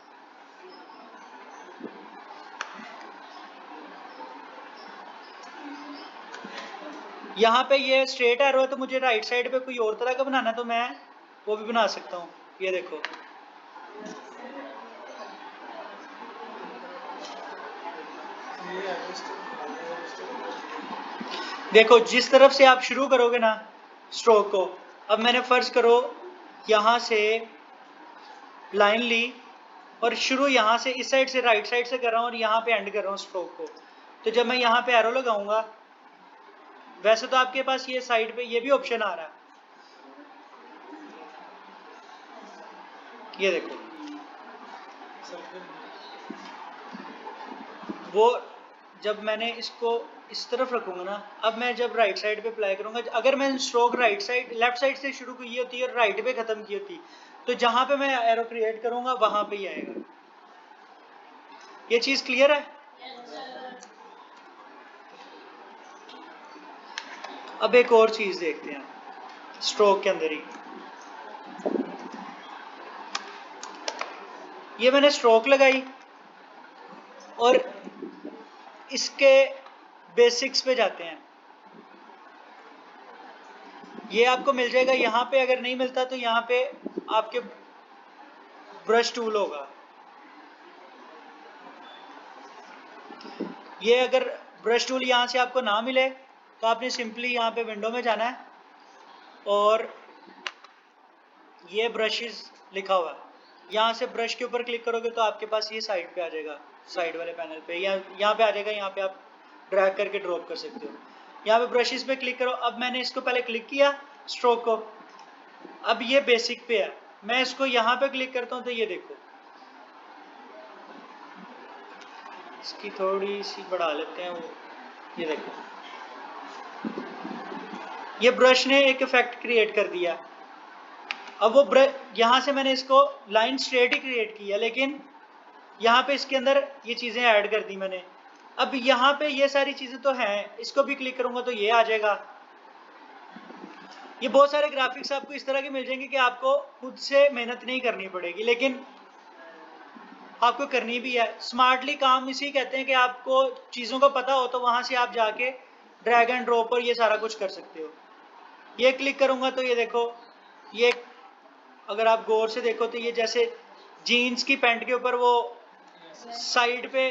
A: यहाँ पे ये स्ट्रेट एरो है तो मुझे राइट साइड पे कोई और तरह का बनाना है तो मैं वो भी बना सकता हूँ। ये देखो, देखो जिस तरफ से आप शुरू करोगे ना स्ट्रोक को, अब मैंने फर्ज करो यहाँ से लाइन ली और शुरू यहाँ से इस साइड से राइट साइड से कर रहा हूँ और यहाँ पे एंड कर रहा हूँ स्ट्रोक को। तो जब मैं यहाँ पे एरो लगाऊंगा, वैसे तो आपके पास ये साइड पे ये भी ऑप्शन आ रहा है, ये देखो वो जब मैंने इसको इस तरफ रखूंगा ना, अब मैं जब राइट साइड पे अप्लाई करूंगा, अगर मैं stroke right side left side से शुरू की होती है और राइट पे खत्म की होती तो जहां पे मैं एरो क्रिएट करूंगा वहां पे ही आएगा। ये चीज क्लियर है? अब एक और चीज देखते हैं स्ट्रोक के अंदर ही। ये मैंने स्ट्रोक लगाई और इसके बेसिक्स पे जाते हैं। ये आपको मिल जाएगा यहाँ पे, अगर नहीं मिलता तो यहाँ पे आपके ब्रश टूल होगा। ये अगर ब्रश टूल यहाँ से आपको ना मिले तो आपने सिंपली यहाँ पे विंडो में जाना है और ये ब्रशेस लिखा हुआ है, यहाँ से ब्रश के ऊपर क्लिक करोगे तो आपके पास ये साइड पे आ जाएगा, साइड वाले पैनल पे या यहाँ पे आ जाएगा। यहाँ पे आप ड्रैग करके ड्रॉप कर सकते हो। यहाँ पे ब्रशेस पे क्लिक करो। अब मैंने इसको पहले क्लिक किया स्ट्रोक को, अब ये बेसिक पे है, मैं इसको यहाँ पे क्लिक करता हूँ तो ये देखो, इसकी थोड़ी सी बढ़ा लेते हैं वो, ये देखो ये ब्रश ने एक इफेक्ट क्रिएट कर दिया। अब वो ब्रश यहाँ से मैंने इसको लाइन स्ट्रेट ही क्रिएट किया, लेकिन यहाँ पे इसके अंदर ये चीजें ऐड कर दी मैंने। अब यहाँ पे ये सारी चीजें तो हैं, इसको भी क्लिक करूंगा तो ये आ जाएगा। ये बहुत सारे ग्राफिक्स आपको इस तरह के मिल जाएंगे कि आपको खुद से मेहनत नहीं करनी पड़ेगी, लेकिन आपको करनी भी है। स्मार्टली काम इसी कहते हैं कि आपको चीजों का पता हो तो वहां से आप जाके ड्रैग एंड ड्रॉप पर ये सारा कुछ कर सकते हो। ये क्लिक करूंगा तो ये देखो, ये अगर आप गौर से देखो तो ये जैसे जीन्स की पैंट के ऊपर वो साइड पे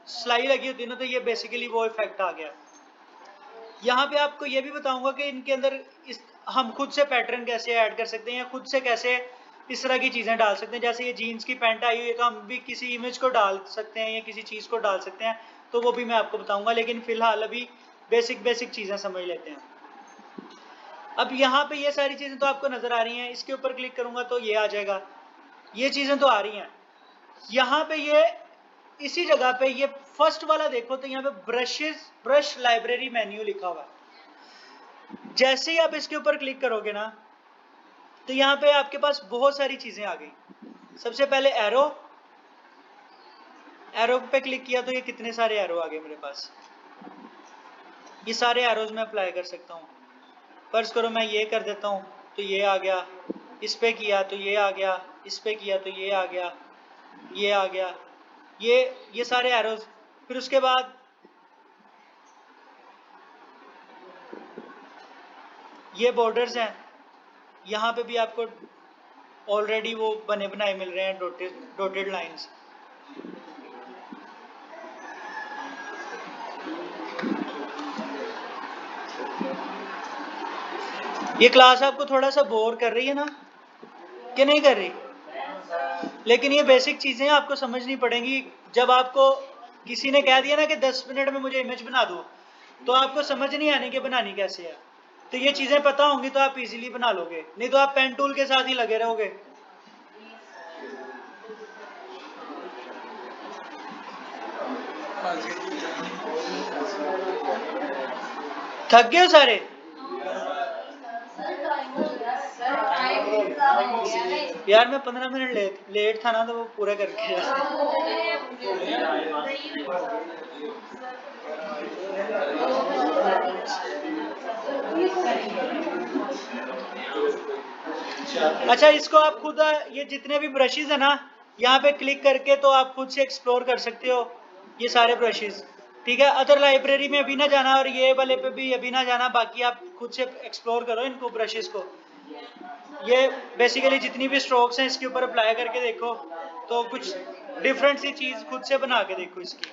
A: सिलाई लगी होती है ना, तो ये बेसिकली वो इफेक्ट आ गया। यहाँ पे आपको ये भी बताऊंगा कि इनके अंदर हम खुद से पैटर्न कैसे ऐड कर सकते हैं या खुद से कैसे इस तरह की चीजें डाल सकते हैं। जैसे ये जीन्स की पैंट आई हुई है तो हम भी किसी इमेज को डाल सकते हैं या किसी चीज को डाल सकते हैं, तो वो भी मैं आपको बताऊंगा। लेकिन फिलहाल अभी बेसिक चीजें समझ लेते हैं। अब यहाँ पे ये सारी चीजें तो आपको नजर आ रही हैं, इसके ऊपर क्लिक करूंगा तो ये आ जाएगा। ये चीजें तो आ रही हैं। यहाँ पे ये इसी जगह पे ये फर्स्ट वाला देखो तो यहाँ पे ब्रश लाइब्रेरी मेन्यू लिखा हुआ है। जैसे ही आप इसके ऊपर क्लिक करोगे ना तो यहाँ पे आपके पास बहुत सारी चीजें आ गई। सबसे पहले एरो पे क्लिक किया तो ये कितने सारे एरो आ गए मेरे पास। ये सारे एरोज मैं अप्लाई कर सकता हूँ। फर्ज करो मैं ये कर देता हूँ तो ये आ गया, इस पे किया तो ये आ गया, इस पे किया तो ये आ गया, ये आ गया, ये सारे एरोज। फिर उसके बाद ये बॉर्डर्स हैं, यहाँ पे भी आपको ऑलरेडी वो बने बनाए मिल रहे हैं, डॉटेड लाइंस। ये क्लास आपको थोड़ा सा बोर कर रही है ना, कि नहीं कर रही? लेकिन ये बेसिक चीजें आपको समझनी पड़ेंगी। जब आपको किसी ने कह दिया ना कि 10 मिनट में मुझे इमेज बना दो, तो आपको समझ नहीं आने कि बनानी कैसे है। तो ये चीजें पता होंगी तो आप इजीली बना लोगे, नहीं तो आप पेन टूल के साथ ही लगे रहोगे। थक गए हो सारे? यार मैं 15 मिनट लेट था ना, तो वो पूरा करके अच्छा, इसको आप खुद, ये जितने भी ब्रशेज है ना, यहाँ पे क्लिक करके तो आप खुद से एक्सप्लोर कर सकते हो ये सारे ब्रशेज, ठीक है। अदर लाइब्रेरी में अभी ना जाना और ये वाले पे भी अभी ना जाना, बाकी आप खुद से एक्सप्लोर करो इनको, ब्रशेज को। ये बेसिकली जितनी भी स्ट्रोक्स हैं इसके ऊपर अप्लाई करके देखो, तो कुछ डिफरेंट सी चीज खुद से बना के देखो इसकी।